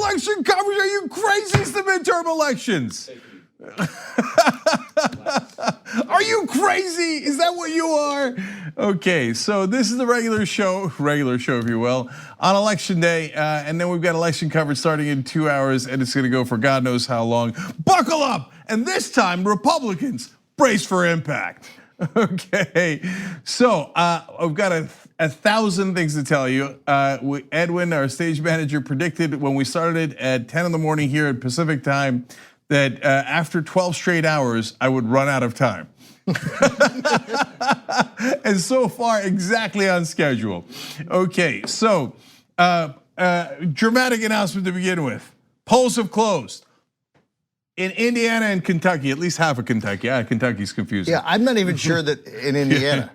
election coverage. Are you crazy? It's the midterm elections. Are you crazy? Is that what you are? Okay, so this is the regular show if you will, on election day. And then we've got election coverage starting in 2 hours, and it's gonna go for God knows how long. Buckle up, and this time, Republicans, brace for impact. Okay, so I've got a 1,000 things to tell you. Edwin, our stage manager, predicted when we started at 10 in the morning here at Pacific time that after 12 straight hours, I would run out of time. And so far, exactly on schedule. Okay, so dramatic announcement to begin with. Polls have closed. In Indiana and Kentucky, at least half of Kentucky. Kentucky's confusing. Yeah, I'm not even sure that in Indiana.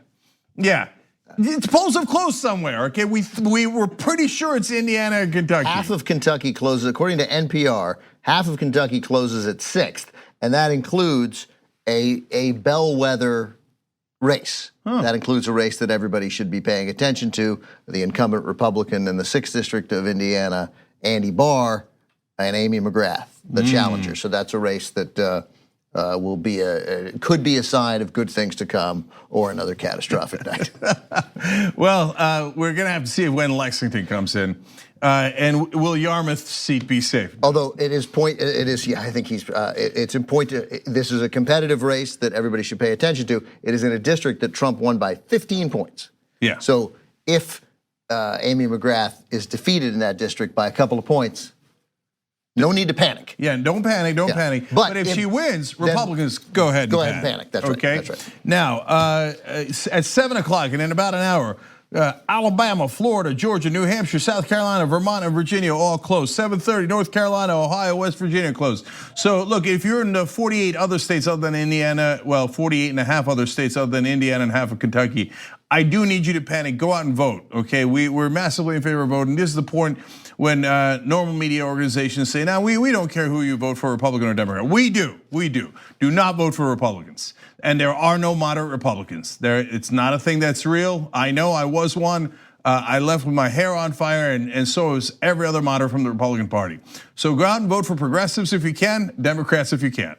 Yeah. Polls have closed somewhere, okay? We were pretty sure it's Indiana and Kentucky. Half of Kentucky closes, according to NPR, half of Kentucky closes at 6th, and that includes a bellwether race. That includes a race that everybody should be paying attention to, the incumbent Republican in the 6th district of Indiana, Andy Barr, and Amy McGrath, the challenger. So that's a race that will be could be a sign of good things to come or another catastrophic night. Well, we're gonna have to see when Lexington comes in, and will Yarmouth's seat be safe? Although it is, yeah, I think it's important. This is a competitive race that everybody should pay attention to. It is in a district that Trump won by 15 points. Yeah. So if Amy McGrath is defeated in that district by a couple of points, no need to panic. Yeah, don't panic, don't panic. But if she wins, Republicans go ahead and panic. That's right. Okay. That's right. Now, at 7 o'clock and in about an hour, Alabama, Florida, Georgia, New Hampshire, South Carolina, Vermont, and Virginia all closed. 7:30, North Carolina, Ohio, West Virginia closed. So look, if you're in the 48 other states other than Indiana, well, 48 and a half other states other than Indiana and half of Kentucky, I do need you to panic. Go out and vote, okay? We're massively in favor of voting. This is the point when normal media organizations say, now we don't care who you vote for, Republican or Democrat. We do. Do not vote for Republicans. And there are no moderate Republicans. It's not a thing that's real. I know I was one. I left with my hair on fire, and so is every other moderate from the Republican Party. So go out and vote for progressives if you can, Democrats if you can't.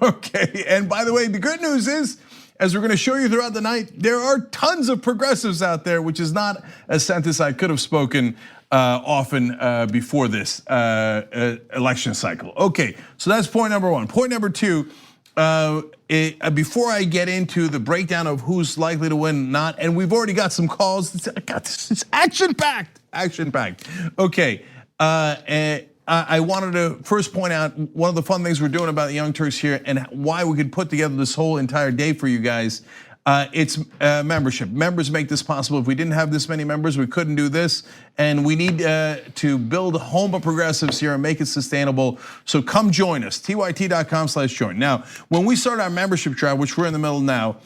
Okay, and by the way, the good news is, as we're gonna show you throughout the night, there are tons of progressives out there, which is not a sentence I could have spoken often before this election cycle. Okay, so that's point number one. Point number two, before I get into the breakdown of who's likely to win, not, and we've already got some calls. It's action-packed, action-packed. Okay, I wanted to first point out one of the fun things we're doing about the Young Turks here and why we could put together this whole entire day for you guys. It's membership. Members make this possible. If we didn't have this many members, we couldn't do this. And we need to build a home of progressives here and make it sustainable. So come join us, tyt.com/join. Now, when we start our membership drive, which we're in the middle now,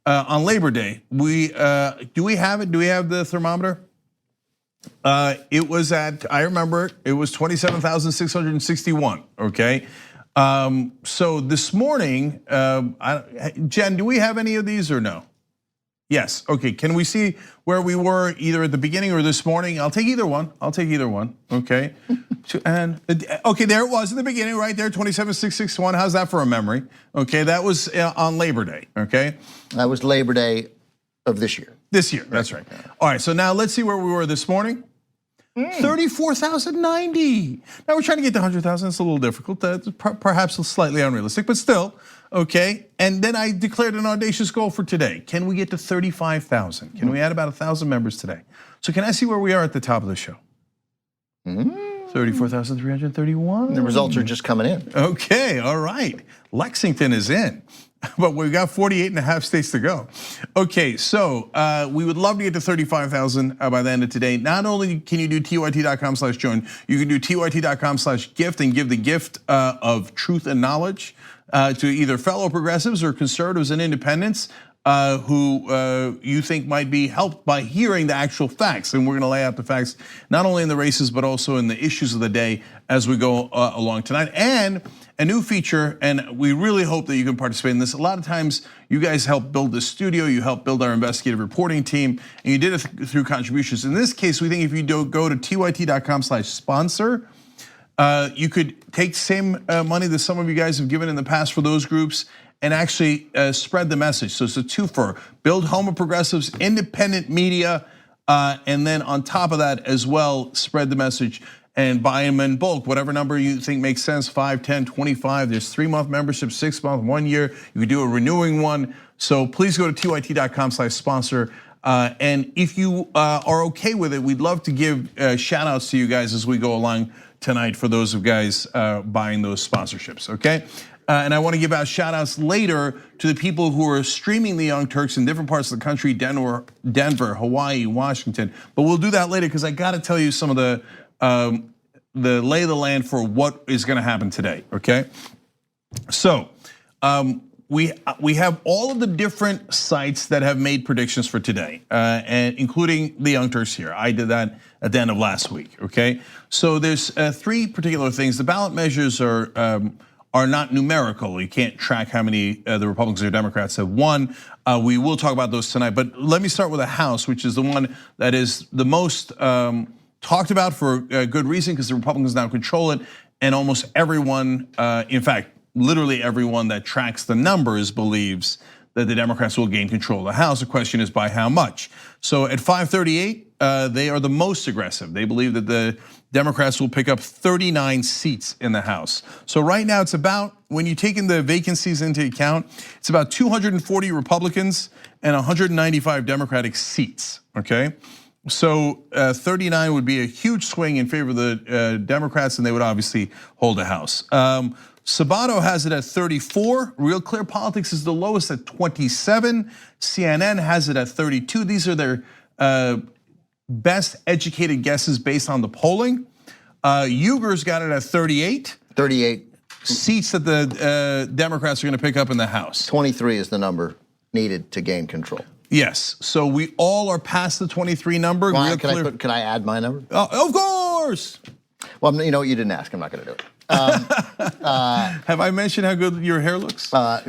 on Labor Day, do we have it? Do we have the thermometer? It was I remember it was 27,661, okay? So this morning, Jen, do we have any of these or no? Yes, okay, can we see where we were either at the beginning or this morning? I'll take either one, okay? And okay, there it was in the beginning, right there, 27,661, how's that for a memory? Okay, that was on Labor Day, okay? That was Labor Day of this year. This year, that's right. All right, so now let's see where we were this morning. 34,090. Now we're trying to get to 100,000. It's a little difficult. Perhaps slightly unrealistic, but still, okay. And then I declared an audacious goal for today. Can we get to 35,000? Can we add about 1,000 members today? So can I see where we are at the top of the show? 34,331. The results are just coming in. Okay, all right. Lexington is in. But we've got 48 and a half states to go. Okay, so we would love to get to 35,000 by the end of today. Not only can you do tyt.com/join, you can do tyt.com/gift and give the gift of truth and knowledge to either fellow progressives or conservatives and independents who you think might be helped by hearing the actual facts. And we're gonna lay out the facts, not only in the races, but also in the issues of the day as we go along tonight. And a new feature, and we really hope that you can participate in this. A lot of times you guys help build the studio, you help build our investigative reporting team, and you did it through contributions. In this case, we think if you go to tyt.com/sponsor, You could take the same money that some of you guys have given in the past for those groups and actually spread the message. So it's a twofer: build home of progressives, independent media, and then on top of that as well, spread the message and buy them in bulk, whatever number you think makes sense, 5, 10, 25. There's 3-month membership, 6-month, 1 year. You could do a renewing one. So please go to tyt.com/sponsor. And if you are okay with it, we'd love to give shout outs to you guys as we go along tonight for those of guys buying those sponsorships, okay? And I want to give out shout outs later to the people who are streaming the Young Turks in different parts of the country, Denver, Hawaii, Washington. But we'll do that later because I got to tell you some of the lay of the land for what is going to happen today, okay? So we have all of the different sites that have made predictions for today, and including the Young Turks here. I did that at the end of last week, okay? So there's 3 particular things. The ballot measures are not numerical. You can't track how many the Republicans or Democrats have won. We will talk about those tonight, but let me start with the House, which is the one that is the most talked about for a good reason, because the Republicans now control it, and almost everyone, in fact, literally everyone that tracks the numbers believes that the Democrats will gain control of the House. The question is by how much. So at 538, they are the most aggressive. They believe that the Democrats will pick up 39 seats in the House. So right now it's about, when you take in the vacancies into account, it's about 240 Republicans and 195 Democratic seats, okay? So 39 would be a huge swing in favor of the Democrats, and they would obviously hold the House. Sabato has it at 34. Real Clear Politics is the lowest at 27. CNN has it at 32. These are their best educated guesses based on the polling. Uyghur's got it at 38. 38 seats that the Democrats are going to pick up in the House. 23 is the number needed to gain control. Yes, so we all are past the 23 number. Well, can I add my number? Of course. Well, you know what, you didn't ask. I'm not going to do it. Have I mentioned how good your hair looks? I've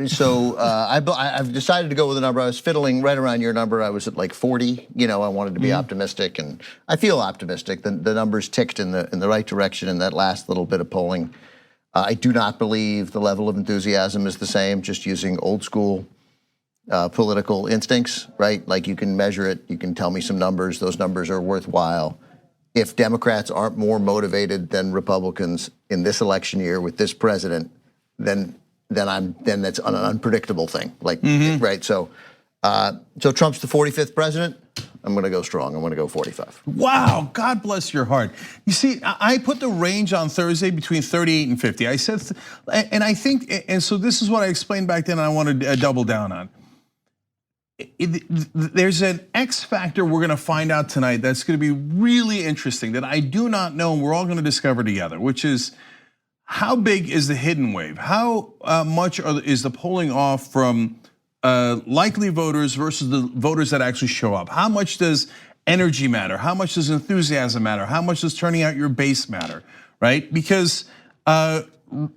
decided to go with a number. I was fiddling right around your number. I was at like 40. You know, I wanted to be optimistic, and I feel optimistic. The numbers ticked in the right direction in that last little bit of polling. I do not believe the level of enthusiasm is the same. Just using old school political instincts, right? Like, you can measure it. You can tell me some numbers. Those numbers are worthwhile. If Democrats aren't more motivated than Republicans in this election year with this president, then that's an unpredictable thing. Like, right? So Trump's the 45th president. I'm going to go strong. I'm going to go 45. Wow, God bless your heart. You see, I put the range on Thursday between 38 and 50. I said, and I think, and so this is what I explained back then, and I want to double down on. There's an X factor we're going to find out tonight that's going to be really interesting that I do not know, and we're all going to discover together, which is how big is the hidden wave? How much is the polling off from likely voters versus the voters that actually show up? How much does energy matter? How much does enthusiasm matter? How much does turning out your base matter, right? Because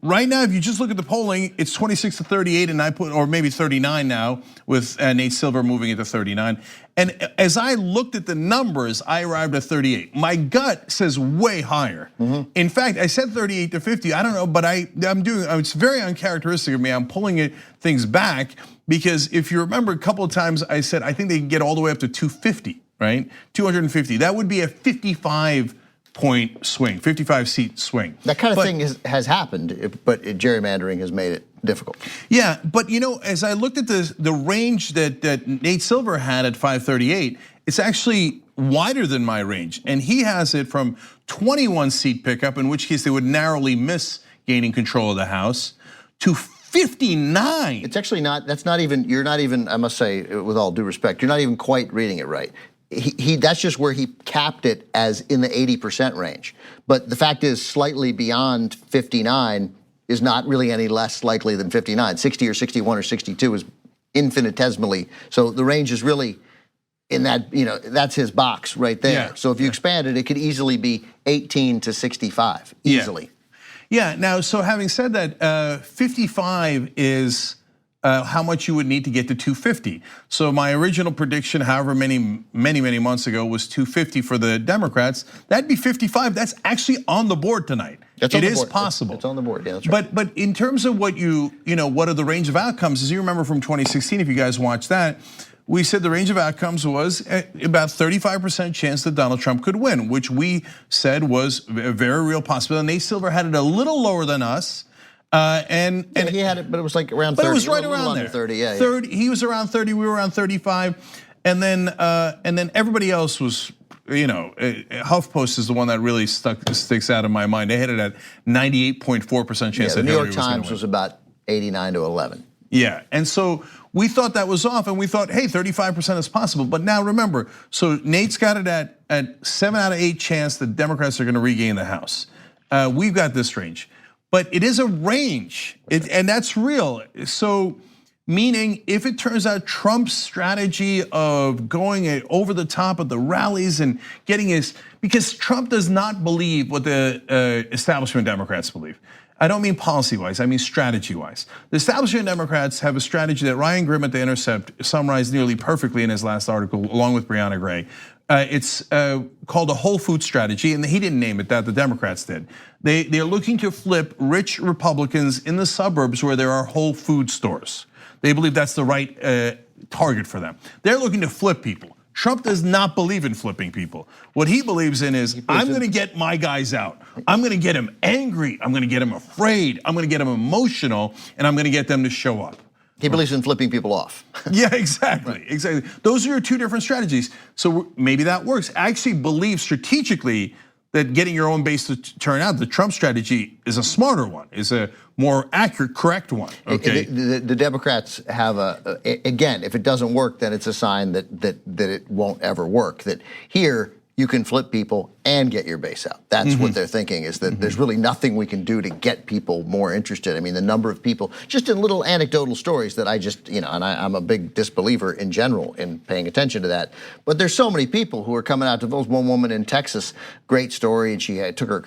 right now, if you just look at the polling, it's 26 to 38, and or maybe 39 now, with Nate Silver moving it to 39. And as I looked at the numbers, I arrived at 38. My gut says way higher. In fact, I said 38 to 50. I don't know, but I'm doing. It's very uncharacteristic of me. I'm pulling things back because if you remember, a couple of times I said I think they can get all the way up to 250, right? 250. That would be a 55-point swing, 55-seat swing. That kind of thing has happened, but gerrymandering has made it difficult. Yeah, but you know, as I looked at the range that Nate Silver had at 538, it's actually wider than my range, and he has it from 21-seat pickup, in which case they would narrowly miss gaining control of the House, to 59. It's actually not. That's not even. You're not even. I must say, with all due respect, you're not even quite reading it right. That's just where he capped it as in the 80% range. But the fact is, slightly beyond 59 is not really any less likely than 59. 60 or 61 or 62 is infinitesimally. So the range is really in that, you know, that's his box right there. Yeah. So if you expand it, it could easily be 18 to 65, easily. Yeah, now, so having said that, 55 is how much you would need to get to 250. So my original prediction, however many months ago, was 250 for the Democrats. That'd be 55. That's actually on the board tonight. It is possible. It's on the board. Yeah, that's right. But in terms of what what are the range of outcomes? As you remember from 2016, if you guys watched that, we said the range of outcomes was about 35% chance that Donald Trump could win, which we said was a very real possibility. And Nate Silver had it a little lower than us. And he had it, but it was like around 30. But it was right around there. 30, yeah. 30. He was around 30. We were around 35, and then everybody else was, HuffPost is the one that really sticks out in my mind. They had it at 98.4% chance. The New York Times was about 89 to 11. Yeah, and so we thought that was off, and we thought, hey, 35% is possible. But now remember, so Nate's got it at 7 out of 8 chance the Democrats are going to regain the House. We've got this range. But it is a range, and that's real. So, meaning if it turns out Trump's strategy of going over the top of the rallies and getting because Trump does not believe what the establishment Democrats believe. I don't mean policy-wise, I mean strategy-wise. The establishment Democrats have a strategy that Ryan Grimm at The Intercept summarized nearly perfectly in his last article, along with Brianna Gray. It's called a whole food strategy, and he didn't name it that, the Democrats did. They're looking to flip rich Republicans in the suburbs where there are whole food stores. They believe that's the right target for them. They're looking to flip people. Trump does not believe in flipping people. What he believes in is, I'm gonna get my guys out. I'm gonna get them angry, I'm gonna get them afraid, I'm gonna get them emotional, and I'm gonna get them to show up. He believes in flipping people off. Yeah, exactly, exactly. Those are your two different strategies. So maybe that works. I actually believe strategically that getting your own base to turn out, the Trump strategy is a smarter one, is a more accurate, correct one. Okay. The Democrats have again, if it doesn't work, then it's a sign that it won't ever work. That here you can flip people and get your base out. That's what they're thinking, is that there's really nothing we can do to get people more interested. I mean, the number of people, just in little anecdotal stories that I just, and I'm a big disbeliever in general in paying attention to that. But there's so many people who are coming out to vote. One woman in Texas, great story, and she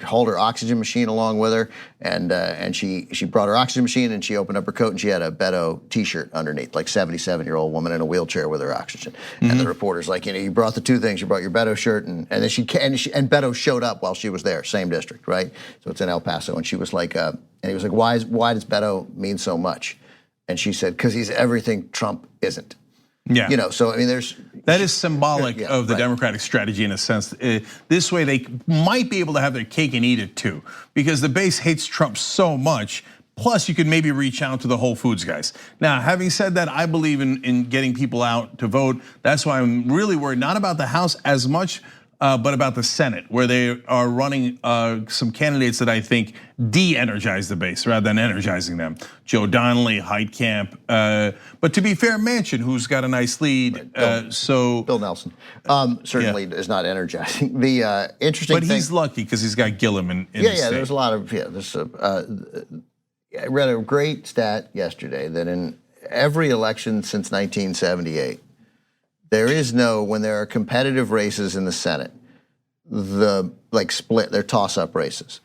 hauled her oxygen machine along with her, and she brought her oxygen machine, and she opened up her coat, and she had a Beto T-shirt underneath, like 77-year-old woman in a wheelchair with her oxygen. And the reporter's like, you brought the two things. You brought your Beto shirt, and then and Beto showed up while she was there, same district, right? So it's in El Paso, and she was like, and he was like, why does Beto mean so much? And she said, because he's everything Trump isn't. Yeah. So I mean, that is symbolic of the Democratic strategy in a sense. This way, they might be able to have their cake and eat it too, because the base hates Trump so much. Plus, you could maybe reach out to the Whole Foods guys. Now, having said that, I believe in getting people out to vote. That's why I'm really worried, not about the House as much, but about the Senate, where they are running some candidates that I think de-energize the base rather than energizing them. Joe Donnelly, Heitkamp, but to be fair, Manchin, who's got a nice lead. Bill Nelson certainly is not energizing. The interesting thing, but he's lucky because he's got Gillum in the state. There's a lot of I read a great stat yesterday that in every election since 1978. There is when there are competitive races in the Senate, they're toss-up races.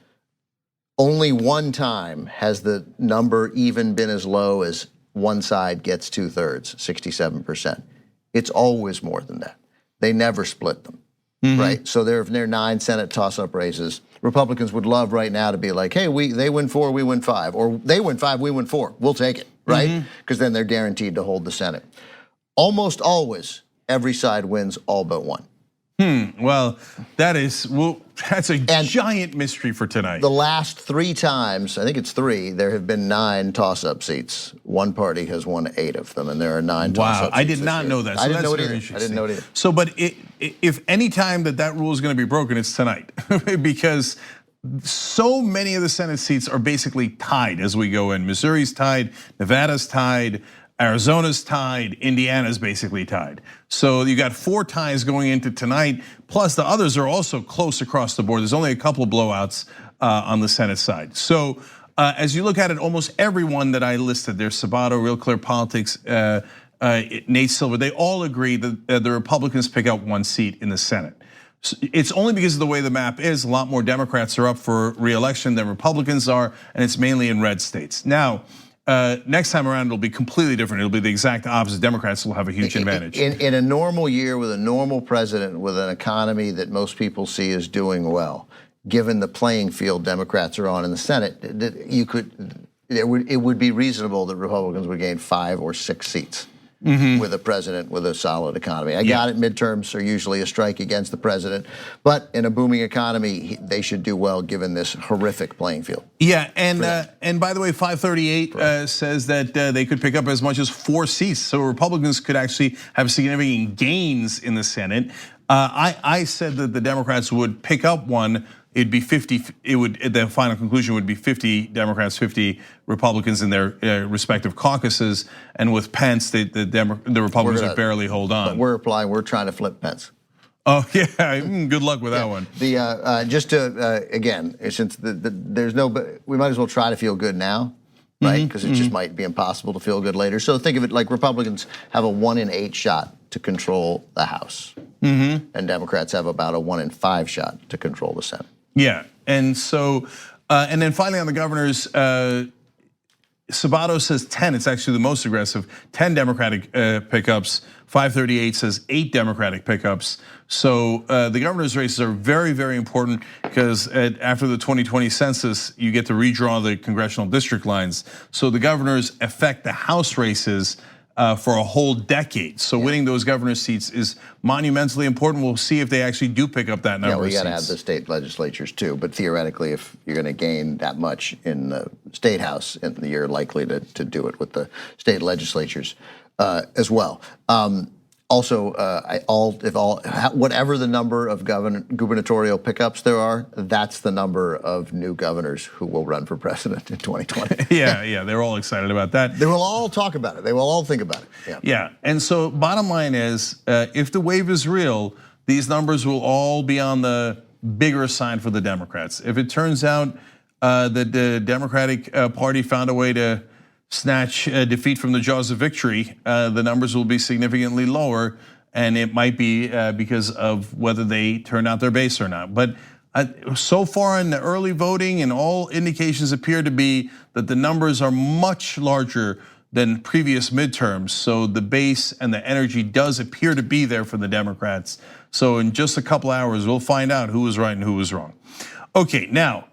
Only one time has the number even been as low as one side gets 2/3, 67%. It's always more than that. They never split them, right? So there are 9 Senate toss-up races. Republicans would love right now to be like, hey, they win 4, we win 5, or they win 5, we win 4. We'll take it, right? Because then they're guaranteed to hold the Senate. Almost always, every side wins all but one. Well, that's a giant mystery for tonight. The last 3 times, I think it's 3, there have been 9 toss-up seats. One party has won 8 of them, and there are 9 toss-up seats. Wow, I did not know that. So I didn't know it either. I didn't know it either. So, but if any time that rule is going to be broken, it's tonight, because so many of the Senate seats are basically tied as we go in. Missouri's tied, Nevada's tied, Arizona's tied, Indiana's basically tied. So you got 4 ties going into tonight, plus the others are also close across the board. There's only a couple of blowouts on the Senate side. So as you look at it, almost everyone that I listed there, Sabato, Real Clear Politics, Nate Silver, they all agree that the Republicans pick up 1 seat in the Senate. It's only because of the way the map is. A lot more Democrats are up for re-election than Republicans are, and it's mainly in red states. Now, next time around, it'll be completely different. It'll be the exact opposite. Democrats will have a huge advantage. In a normal year with a normal president, with an economy that most people see as doing well, given the playing field Democrats are on in the Senate, it would be reasonable that Republicans would gain 5 or 6 seats. With a president with a solid economy. I got it, midterms are usually a strike against the president, but in a booming economy, they should do well given this horrific playing field. Yeah, and by the way, 538 says that they could pick up as much as 4 seats, so Republicans could actually have significant gains in the Senate. I said that the Democrats would pick up one. It'd be 50. The final conclusion would be 50 Democrats, 50 Republicans in their respective caucuses, and with Pence, the Republicans would barely hold on. But we're trying to flip Pence. Oh yeah, good luck with that one. Just to again, since there's no, we might as well try to feel good now, right? Because it just might be impossible to feel good later. So think of it like Republicans have a 1 in 8 shot to control the House, and Democrats have about a 1 in 5 shot to control the Senate. Yeah, and so, and then finally on the governors, Sabato says 10. It's actually the most aggressive. 10 Democratic pickups. 538 says 8 Democratic pickups. So the governor's races are very, very important because after the 2020 census, you get to redraw the congressional district lines. So the governors affect the House races for a whole decade. So winning those governor seats is monumentally important. We'll see if they actually do pick up that number of seats. Yeah, we got to have the state legislatures too. But theoretically, if you're going to gain that much in the state house, you're likely to do it with the state legislatures as well. Also, whatever the number of gubernatorial pickups there are, that's the number of new governors who will run for president in 2020. Yeah, they're all excited about that. They will all talk about it. They will all think about it. Yeah, and so bottom line is, if the wave is real, these numbers will all be on the bigger side for the Democrats. If it turns out that the Democratic Party found a way to snatch defeat from the jaws of victory, the numbers will be significantly lower, and it might be because of whether they turn out their base or not. But so far in the early voting, and all indications appear to be that the numbers are much larger than previous midterms. So the base and the energy does appear to be there for the Democrats. So in just a couple hours, we'll find out who was right and who was wrong. Okay, now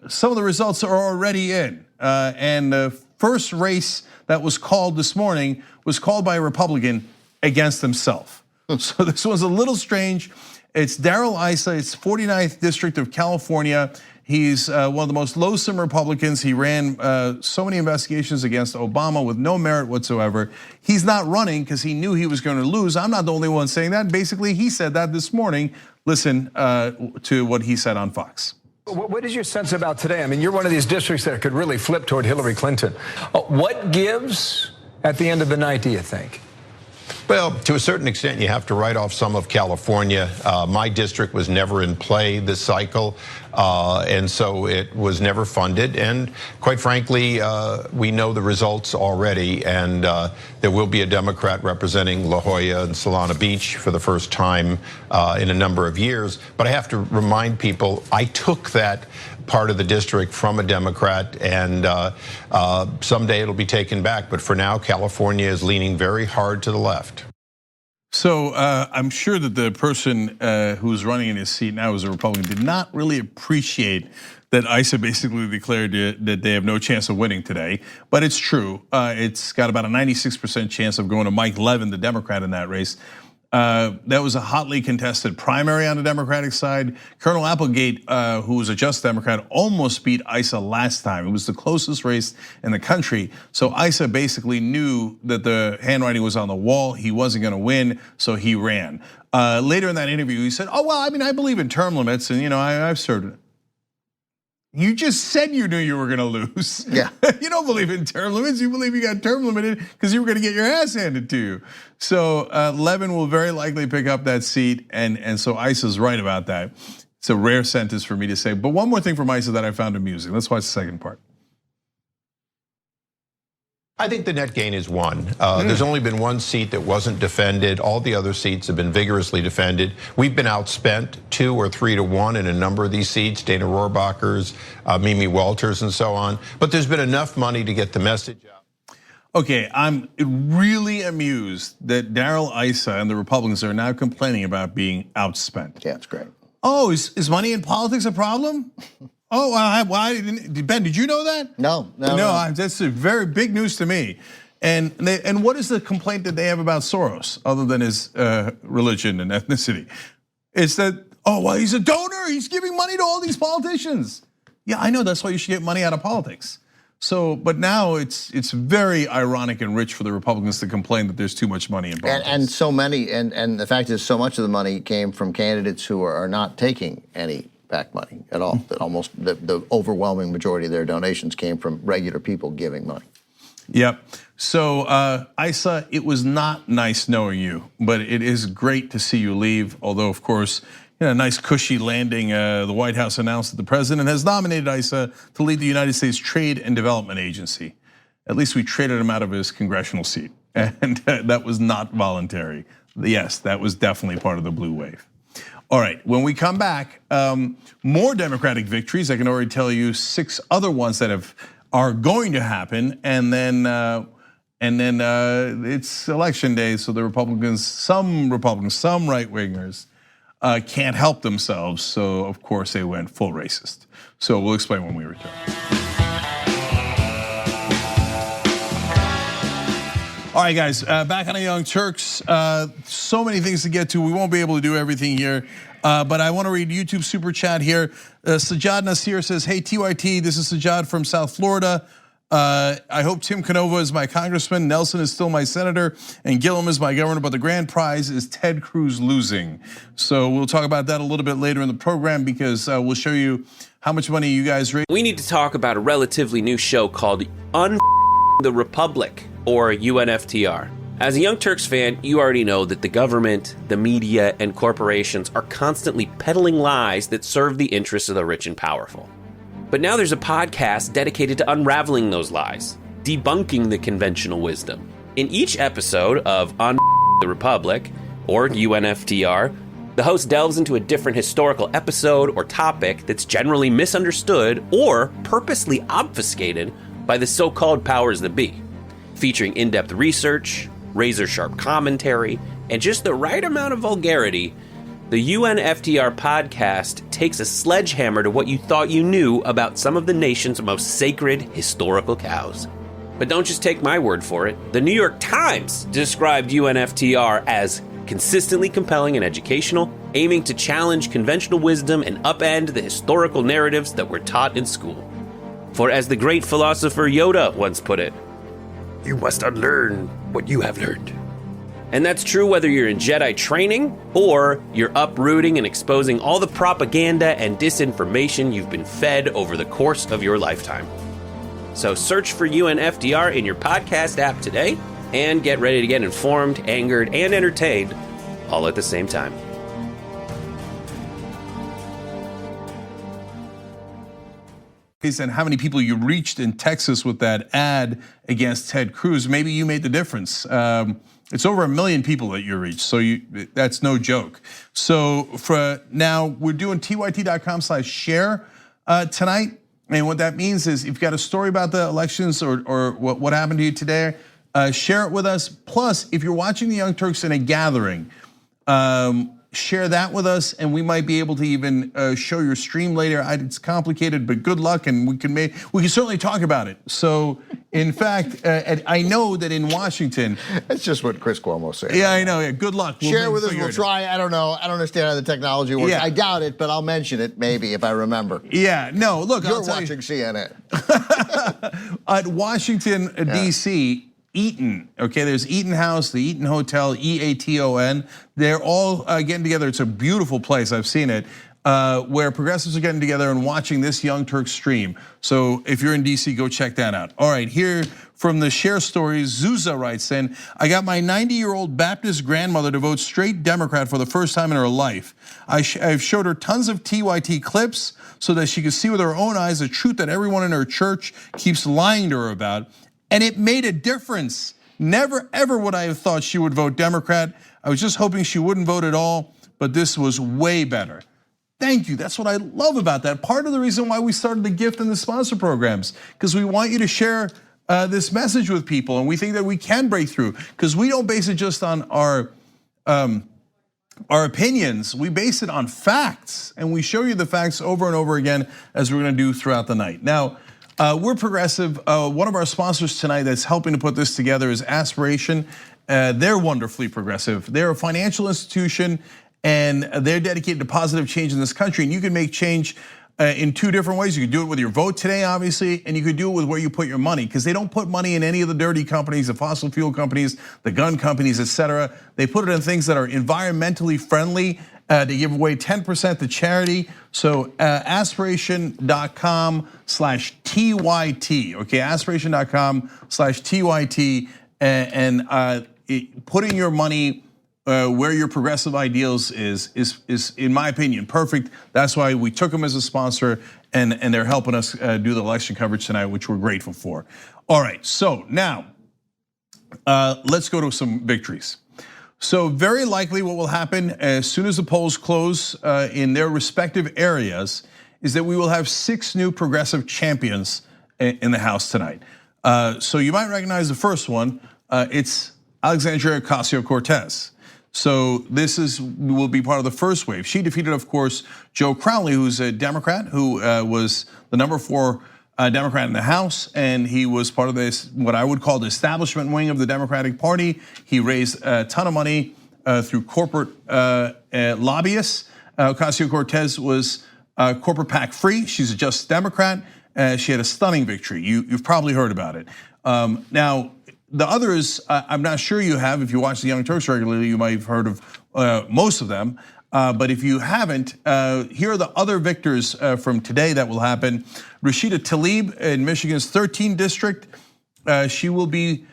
some of the results are already in, and the first race that was called this morning was called by a Republican against himself. So this one's a little strange. It's Darrell Issa, it's 49th District of California. He's one of the most loathsome Republicans. He ran so many investigations against Obama with no merit whatsoever. He's not running because he knew he was going to lose. I'm not the only one saying that. Basically, he said that this morning. Listen to what he said on Fox. What is your sense about today? I mean, you're one of these districts that could really flip toward Hillary Clinton. What gives at the end of the night, do you think? Well, to a certain extent, you have to write off some of California. My district was never in play this cycle, and so it was never funded. And quite frankly, we know the results already, and there will be a Democrat representing La Jolla and Solana Beach for the first time in a number of years. But I have to remind people, I took that part of the district from a Democrat, and someday it'll be taken back. But for now, California is leaning very hard to the left. So I'm sure that the person who's running in his seat now as a Republican did not really appreciate that Issa basically declared that they have no chance of winning today. But it's true. It's got about a 96% chance of going to Mike Levin, the Democrat in that race. That was a hotly contested primary on the Democratic side. Colonel Applegate, who was a Just Democrat, almost beat Issa last time. It was the closest race in the country. So Issa basically knew that the handwriting was on the wall. He wasn't going to win, so he ran. Later in that interview, he said, "Oh well, I mean, I believe in term limits, and I've served it." You just said you knew you were going to lose. Yeah. You don't believe in term limits. You believe you got term limited because you were going to get your ass handed to you. So Levin will very likely pick up that seat, and so Issa's right about that. It's a rare sentence for me to say. But one more thing from Issa that I found amusing. Let's watch the second part. I think the net gain is one. There's only been one seat that wasn't defended. All the other seats have been vigorously defended. We've been outspent 2 or 3 to 1 in a number of these seats, Dana Rohrabacher's, Mimi Walters, and so on. But there's been enough money to get the message out. Okay, I'm really amused that Darrell Issa and the Republicans are now complaining about being outspent. Yeah, it's great. Oh, is money in politics a problem? Oh, why didn't Ben? Did you know that? No. That's a very big news to me. And what is the complaint that they have about Soros, other than his religion and ethnicity? It's that he's a donor. He's giving money to all these politicians. Yeah, I know. That's why you should get money out of politics. So, but now it's very ironic and rich for the Republicans to complain that there's too much money in politics. And so many, and the fact is, so much of the money came from candidates who are not taking any back money at all. That almost the overwhelming majority of their donations came from regular people giving money. Yep. So Issa, it was not nice knowing you, but it is great to see you leave. Although, of course, a nice cushy landing. The White House announced that the president has nominated Issa to lead the United States Trade and Development Agency. At least we traded him out of his congressional seat, and that was not voluntary. Yes, that was definitely part of the blue wave. All right, when we come back, more Democratic victories. I can already tell you 6 other ones that are going to happen, and then it's election day, so the Republicans, some right wingers, can't help themselves. So of course they went full racist. So we'll explain when we return. All right, guys, back on the Young Turks. So many things to get to. We won't be able to do everything here, but I want to read YouTube super chat here. Sajjad Nasir says, "Hey TYT, this is Sajjad from South Florida. I hope Tim Canova is my congressman, Nelson is still my senator, and Gillum is my governor, but the grand prize is Ted Cruz losing." So we'll talk about that a little bit later in the program, because we'll show you how much money you guys raised. We need to talk about a relatively new show called the Republic, or UNFTR. As a Young Turks fan, you already know that the government, the media, and corporations are constantly peddling lies that serve the interests of the rich and powerful. But now there's a podcast dedicated to unraveling those lies, debunking the conventional wisdom. In each episode of On the Republic, or UNFTR, the host delves into a different historical episode or topic that's generally misunderstood or purposely obfuscated by the so-called powers that be. Featuring in-depth research, razor-sharp commentary, and just the right amount of vulgarity, the UNFTR podcast takes a sledgehammer to what you thought you knew about some of the nation's most sacred historical cows. But don't just take my word for it. The New York Times described UNFTR as consistently compelling and educational, aiming to challenge conventional wisdom and upend the historical narratives that were taught in school. For as the great philosopher Yoda once put it, "You must unlearn what you have learned." And that's true whether you're in Jedi training or you're uprooting and exposing all the propaganda and disinformation you've been fed over the course of your lifetime. So search for UNFTR in your podcast app today and get ready to get informed, angered, and entertained all at the same time. And how many people you reached in Texas with that ad against Ted Cruz? Maybe you made the difference. It's over 1 million people that you reached, so that's no joke. So for now, we're doing tyt.com/share tonight, and what that means is if you've got a story about the elections or what happened to you today, share it with us. Plus, if you're watching the Young Turks in a gathering, share that with us, and we might be able to even show your stream later. It's complicated, but good luck, and we can certainly talk about it. So, in fact, I know that in Washington, That's just what Chris Cuomo said. Yeah, I know. Yeah, good luck. Share with us. We'll try. I don't know. I don't understand how the technology works. Yeah. I doubt it, but I'll mention it maybe if I remember. Yeah. No. Look, You're watching CNN. At Washington, D.C. Eaton, okay, there's Eaton House, the Eaton Hotel, EATON. They're all getting together. It's a beautiful place. I've seen it, where progressives are getting together and watching this Young Turks stream. So if you're in DC, go check that out. All right, here from the Share Stories, Zuza writes in, "I got my 90-year-old Baptist grandmother to vote straight Democrat for the first time in her life. I've showed her tons of TYT clips so that she could see with her own eyes the truth that everyone in her church keeps lying to her about. And it made a difference. Never, ever would I have thought she would vote Democrat. I was just hoping she wouldn't vote at all, but this was way better. Thank you. That's what I love about that. Part of the reason why we started the gift and the sponsor programs, because we want you to share this message with people, and we think that we can break through, because we don't base it just on our opinions. We base it on facts, and we show you the facts over and over again, as we're going to do throughout the night. Now, we're progressive. One of our sponsors tonight that's helping to put this together is Aspiration. They're wonderfully progressive. They're a financial institution, and they're dedicated to positive change in this country. And you can make change in two different ways. You can do it with your vote today, obviously, and you can do it with where you put your money, because they don't put money in any of the dirty companies, the fossil fuel companies, the gun companies, etc. They put it in things that are environmentally friendly. To give away 10% to charity. So aspiration.com/TYT. Okay, aspiration.com/TYT, and putting your money where your progressive ideals is, in my opinion, perfect. That's why we took them as a sponsor, and they're helping us do the election coverage tonight, which we're grateful for. All right, so now let's go to some victories. So very likely what will happen as soon as the polls close in their respective areas is that we will have 6 new progressive champions in the House tonight. So you might recognize the first one. It's Alexandria Ocasio-Cortez. So this will be part of the first wave. She defeated, of course, Joe Crowley, who's a Democrat, who was the number 4 Democrat in the House, and he was part of this, what I would call the establishment wing of the Democratic Party. He raised a ton of money through corporate lobbyists. Ocasio-Cortez was corporate PAC free. She's a Just Democrat. She had a stunning victory. You've probably heard about it. Now, the others, I'm not sure you have. If you watch the Young Turks regularly, you might have heard of most of them. But if you haven't, here are the other victors from today that will happen. Rashida Tlaib in Michigan's 13th district. She will be,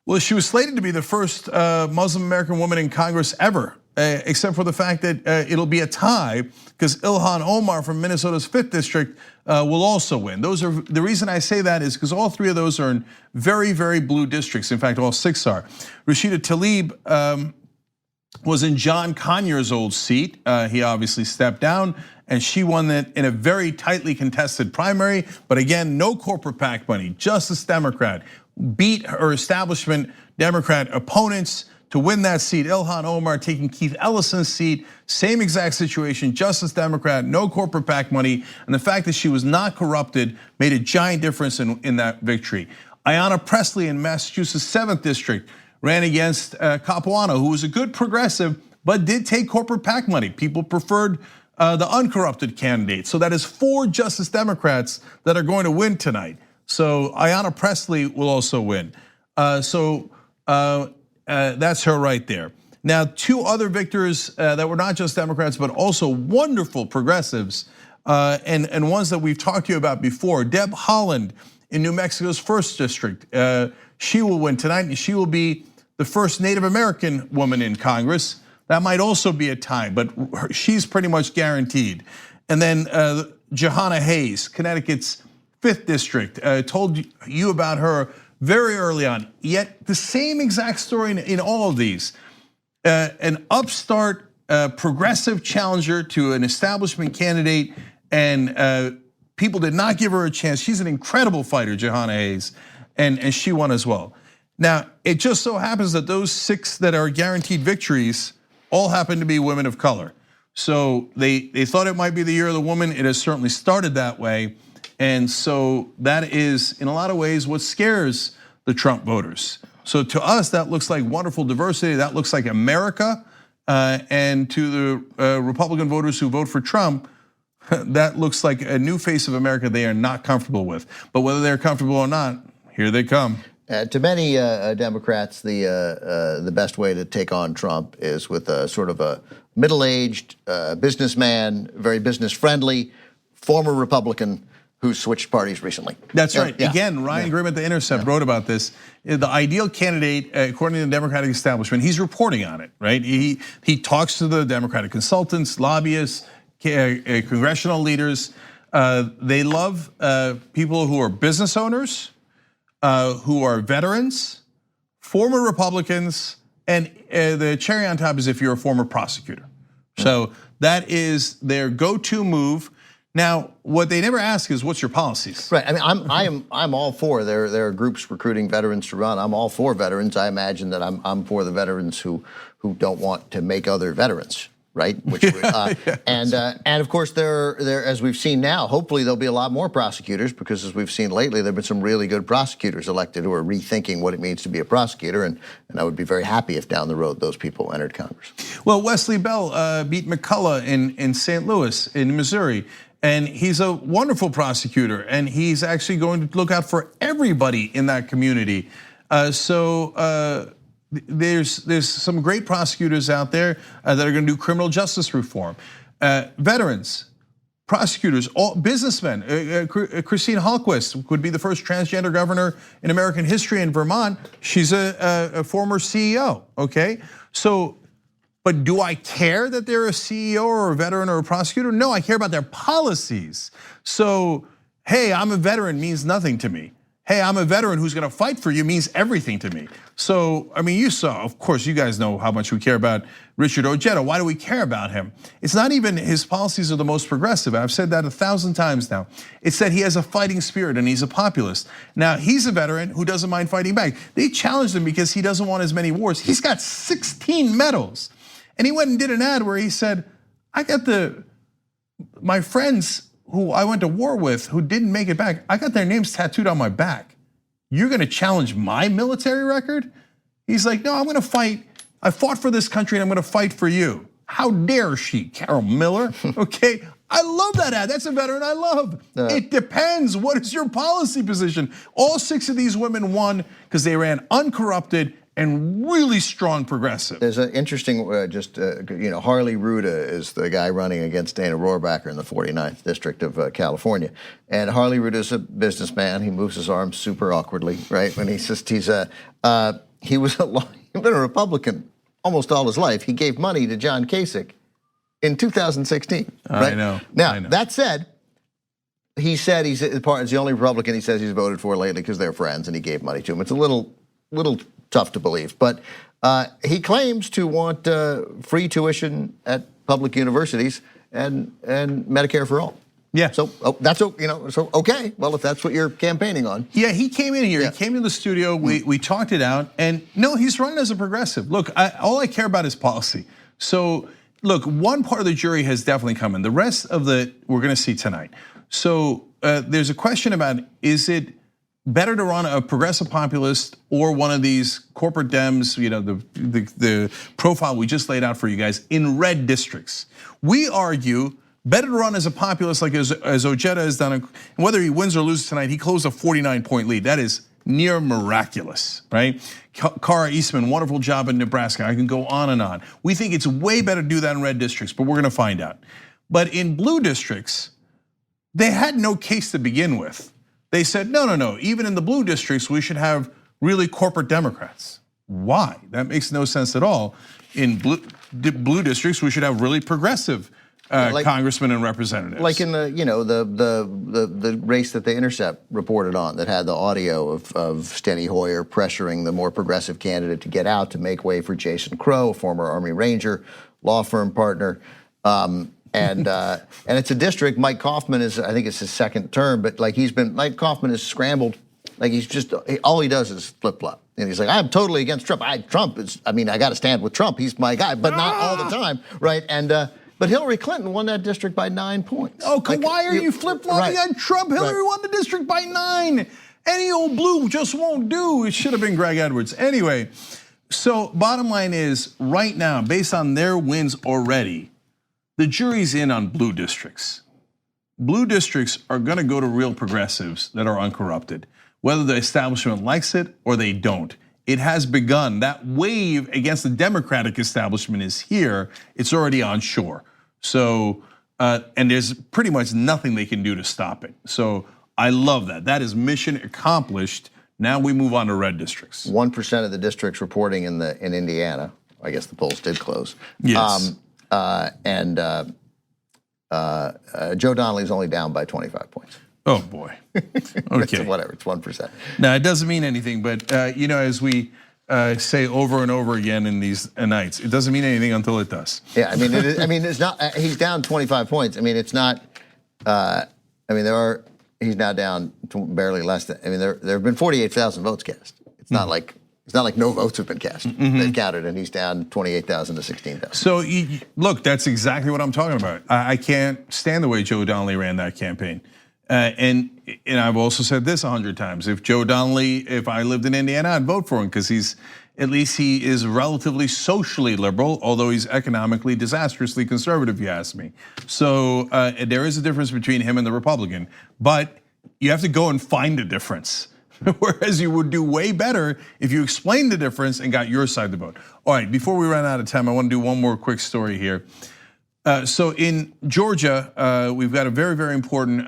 well, she was slated to be the first Muslim American woman in Congress ever, except for the fact that it'll be a tie, because Ilhan Omar from Minnesota's 5th district will also win. The reason I say that is because all 3 of those are in very, very blue districts. In fact, all 6 are. Rashida Tlaib was in John Conyers' old seat. He obviously stepped down, and she won that in a very tightly contested primary. But again, no corporate PAC money, just as Democrat. Beat her establishment Democrat opponents to win that seat. Ilhan Omar taking Keith Ellison's seat, same exact situation, just as Democrat, no corporate PAC money. And the fact that she was not corrupted made a giant difference in that victory. Ayanna Pressley in Massachusetts' 7th district ran against Capuano, who was a good progressive, but did take corporate PAC money. People preferred the uncorrupted candidate. So that is 4 Justice Democrats that are going to win tonight. So Ayanna Pressley will also win. That's her right there. Now, 2 other victors that were not just Democrats, but also wonderful progressives, and ones that we've talked to you about before. Deb Haaland in New Mexico's 1st district. She will win tonight, and she will be the first Native American woman in Congress. That might also be a tie, but she's pretty much guaranteed. And then Jahana Hayes, Connecticut's 5th district. Told you about her very early on. Yet the same exact story in all of these. An upstart progressive challenger to an establishment candidate, and people did not give her a chance. She's an incredible fighter, Jahana Hayes, and she won as well. Now, it just so happens that those 6 that are guaranteed victories all happen to be women of color. So they thought it might be the year of the woman. It has certainly started that way. And so that is, in a lot of ways, what scares the Trump voters. So to us, that looks like wonderful diversity. That looks like America. And to the Republican voters who vote for Trump, that looks like a new face of America they are not comfortable with. But whether they're comfortable or not, here they come. To many Democrats, the best way to take on Trump is with a sort of a middle-aged businessman, very business-friendly, former Republican who switched parties recently. That's right. Yeah. Again, Ryan Grimm at The Intercept wrote about this. The ideal candidate, according to the Democratic establishment, he's reporting on it, right? He talks to the Democratic consultants, lobbyists, congressional leaders. They love people who are business owners, who are veterans, former Republicans, and the cherry on top is if you're a former prosecutor. So that is their go-to move. Now, what they never ask is, what's your policies? Right. I mean, I'm all for. There are groups recruiting veterans to run. I'm all for veterans. I imagine that I'm for the veterans who don't want to make other veterans. Right, which and of course there as we've seen now. Hopefully there'll be a lot more prosecutors, because as we've seen lately, there've been some really good prosecutors elected who are rethinking what it means to be a prosecutor, and I would be very happy if down the road those people entered Congress. Well, Wesley Bell beat McCullough in St. Louis in Missouri, and he's a wonderful prosecutor, and he's actually going to look out for everybody in that community. There's some great prosecutors out there that are going to do criminal justice reform. Veterans, prosecutors, all businessmen. Christine Hallquist could be the first transgender governor in American history in Vermont. She's a former CEO. Okay, so. But do I care that they're a CEO or a veteran or a prosecutor? No, I care about their policies. So, hey, I'm a veteran means nothing to me. Hey, I'm a veteran who's gonna fight for you means everything to me. So, I mean, you saw, of course, you guys know how much we care about Richard Ojeda. Why do we care about him? It's not even his policies are the most progressive. I've said that 1,000 times now. It's that he has a fighting spirit and he's a populist. Now, he's a veteran who doesn't mind fighting back. They challenged him because he doesn't want as many wars. He's got 16 medals. And he went and did an ad where he said, I got my friends who I went to war with who didn't make it back, I got their names tattooed on my back. You're gonna challenge my military record? He's like, no, I'm gonna fight. I fought for this country and I'm gonna fight for you. How dare she, Carol Miller? Okay, I love that ad. That's a veteran I love. It depends. What is your policy position? All 6 of these women won because they ran uncorrupted and really strong progressive. There's an interesting, Harley Ruda is the guy running against Dana Rohrabacher in the 49th district of California. And Harley Ruda is a businessman. He moves his arms super awkwardly, right? When he's been a Republican almost all his life. He gave money to John Kasich in 2016, right? I know. Now, that said, he said he's the only Republican he says he's voted for lately because they're friends and he gave money to him. It's a little tough to believe, but he claims to want free tuition at public universities and Medicare for all. Yeah. So that's so okay. Well, if that's what you're campaigning on. Yeah, he came in here. Yeah. He came to the studio. We talked it out, and no, he's running as a progressive. Look, all I care about is policy. So look, one part of the jury has definitely come in. The rest of we're going to see tonight. So there's a question about, is it better to run a progressive populist or one of these corporate Dems, the profile we just laid out for you guys in red districts? We argue better to run as a populist like as Ojeda has done, and whether he wins or loses tonight, he closed a 49-point lead. That is near miraculous, right? Kara Eastman, wonderful job in Nebraska. I can go on and on. We think it's way better to do that in red districts, but we're gonna find out. But in blue districts, they had no case to begin with. They said, no, even in the blue districts, we should have really corporate Democrats. Why? That makes no sense at all. In blue districts, we should have really progressive congressmen and representatives. Like in the race that The Intercept reported on that had the audio of Steny Hoyer pressuring the more progressive candidate to get out to make way for Jason Crow, a former Army Ranger, law firm partner. And it's a district. Mike Kaufman I think it's his second term, but Mike Kaufman has scrambled. Like all he does is flip flop, and he's like, I'm totally against Trump. I got to stand with Trump. He's my guy, but not all the time, right? And but Hillary Clinton won that district by 9 points. Oh, why are you flip flopping on Trump? Hillary won the district by 9. Any old blue just won't do. It should have been Greg Edwards. Anyway, so bottom line is, right now, based on their wins already, the jury's in on blue districts. Blue districts are gonna go to real progressives that are uncorrupted, whether the establishment likes it or they don't. It has begun. That wave against the Democratic establishment is here. It's already on shore. So, and there's pretty much nothing they can do to stop it. So I love that. That is mission accomplished. Now we move on to red districts. 1% of the districts reporting in Indiana. I guess the polls did close. Yes. Joe Donnelly's only down by 25 points. Oh boy. Okay. Whatever. It's 1%. Now it doesn't mean anything, but as we say over and over again in these nights, it doesn't mean anything until it does. Yeah, it's not. He's down 25 points. I mean, it's not. He's now down to barely less than. I mean, there have been 48,000 votes cast. It's not like no votes have been cast. They've counted, and he's down 28,000 to 16,000. So look, that's exactly what I'm talking about. I can't stand the way Joe Donnelly ran that campaign, and I've also said this 100 times. If Joe Donnelly, if I lived in Indiana, I'd vote for him because at least he is relatively socially liberal, although he's economically disastrously conservative, if you ask me. So there is a difference between him and the Republican, but you have to go and find a difference. Whereas you would do way better if you explained the difference and got your side to vote. All right, before we run out of time, I want to do one more quick story here. So in Georgia, we've got a very, very important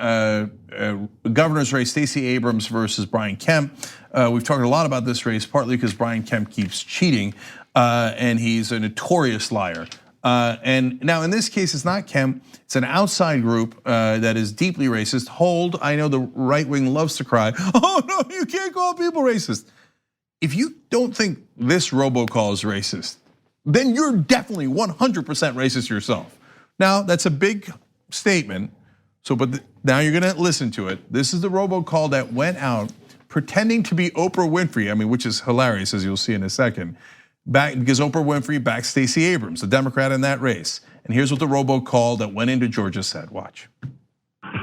governor's race, Stacey Abrams versus Brian Kemp. We've talked a lot about this race, partly because Brian Kemp keeps cheating, and he's a notorious liar. And now in this case, it's not Kemp, it's an outside group that is deeply racist. I know the right wing loves to cry, oh no, you can't call people racist. If you don't think this robocall is racist, then you're definitely 100% racist yourself. Now, that's a big statement, but now you're gonna listen to it. This is the robocall that went out pretending to be Oprah Winfrey, which is hilarious, as you'll see in a second, because Oprah Winfrey backed Stacey Abrams, the Democrat in that race. And here's what the robocall that went into Georgia said, watch.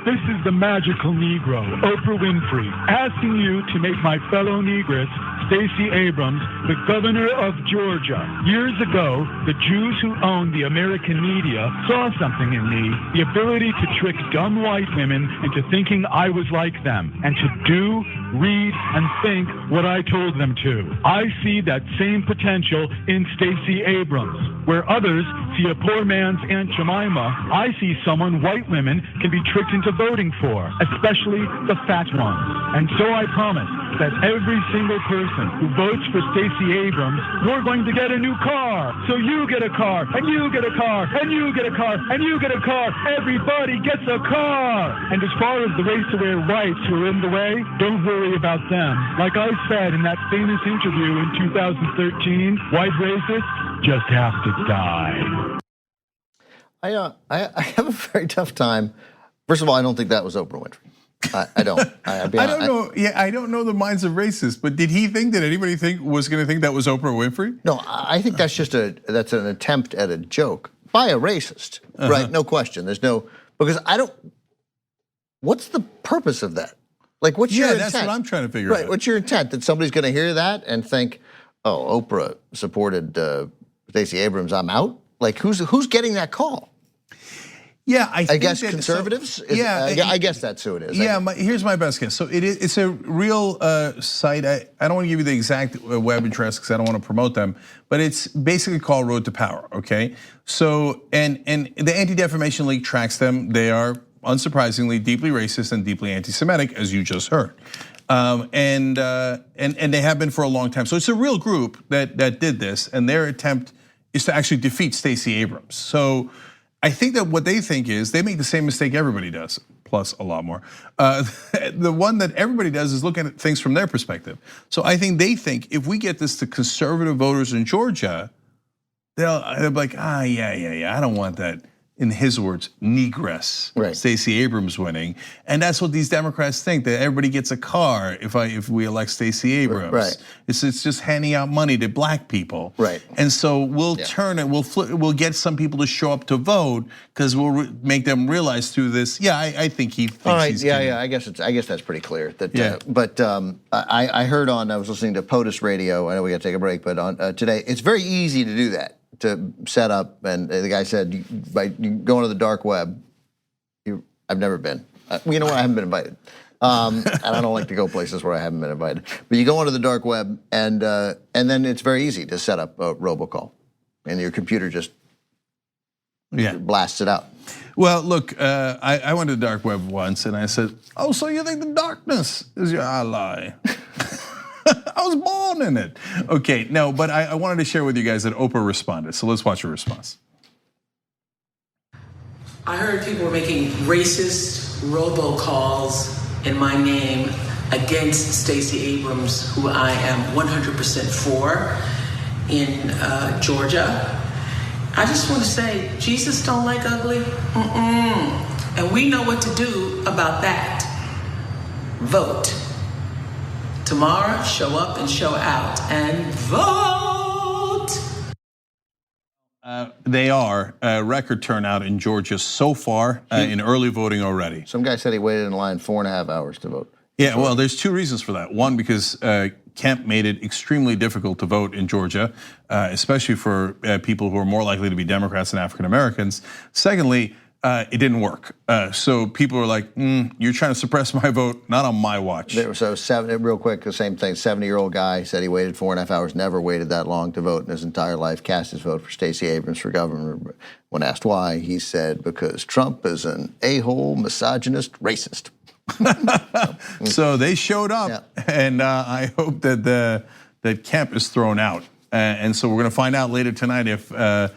This is the magical Negro, Oprah Winfrey, asking you to make my fellow negress, Stacey Abrams, the governor of Georgia. Years ago, the Jews who owned the American media saw something in me, the ability to trick dumb white women into thinking I was like them, and to do, read, and think what I told them to. I see that same potential in Stacey Abrams. Where others see a poor man's Aunt Jemima, I see someone white women can be tricked into voting for, especially the fat ones. And so I promise that every single person who votes for Stacey Abrams, you're going to get a new car. So you get a car, and you get a car, and you get a car, and you get a car. Everybody gets a car. And as far as the race to wear whites who are in the way, don't worry about them. Like I said in that famous interview in 2013, white racists just have to die. I have a very tough time. First of all, I don't think that was Oprah Winfrey. I don't. I don't know. Yeah, I don't know the minds of racists, but did he think that anybody was going to think that was Oprah Winfrey? No, I think that's just that's an attempt at a joke by a racist, right? No question. Because I don't. What's the purpose of that? Like, what's your intent? That's what I'm trying to figure out. Right. What's your intent? That somebody's going to hear that and think, oh, Oprah supported Stacey Abrams, I'm out? Like, who's getting that call? Yeah, I guess conservatives. I guess that's who it is. Yeah, here's my best guess. So it's a real site. I don't want to give you the exact web address because I don't want to promote them, but it's basically called Road to Power. Okay, so and the Anti-Defamation League tracks them. They are unsurprisingly deeply racist and deeply anti-Semitic, as you just heard, and they have been for a long time. So it's a real group that did this, and their attempt is to actually defeat Stacey Abrams. So I think that what they think is they make the same mistake everybody does, plus a lot more. The one that everybody does is look at things from their perspective. So I think they think if we get this to conservative voters in Georgia, they'll be like, yeah, I don't want that. In his words, negress, Stacey Abrams winning, and that's what these Democrats think, that everybody gets a car if we elect Stacey Abrams. Right. It's just handing out money to black people. Right. And so we'll turn it, we'll get some people to show up to vote because we'll make them realize through this. Yeah, I think he thinks he's kidding. I guess that's pretty clear. But I heard I was listening to POTUS radio. I know we got to take a break, but on today, it's very easy to do that. To set up, and the guy said, by going to the dark web, I've never been. You know what? I haven't been invited, and I don't like to go places where I haven't been invited. But you go onto the dark web, and then it's very easy to set up a robocall, and your computer just blasts it out. Well, look, I went to the dark web once, and I said, "Oh, so you think the darkness is your ally?" I was born in it. Okay, no, but I wanted to share with you guys that Oprah responded. So let's watch her response. I heard people were making racist robocalls in my name against Stacey Abrams, who I am 100% for in Georgia. I just want to say, Jesus don't like ugly. And we know what to do about that. Vote. Tomorrow, show up and show out and vote. They are record turnout in Georgia so far in early voting already. Some guy said he waited in line 4.5 hours to vote. Yeah, well, there's two reasons for that. One, because Kemp made it extremely difficult to vote in Georgia, especially for people who are more likely to be Democrats than African Americans. Secondly, it didn't work. So people were like, you're trying to suppress my vote, not on my watch. Real quick, the same thing, 70-year-old guy said he waited 4.5 hours, never waited that long to vote in his entire life, cast his vote for Stacey Abrams for governor. When asked why, he said, because Trump is an a-hole, misogynist, racist. So they showed up, and I hope that Kemp is thrown out. And so we're going to find out later tonight if the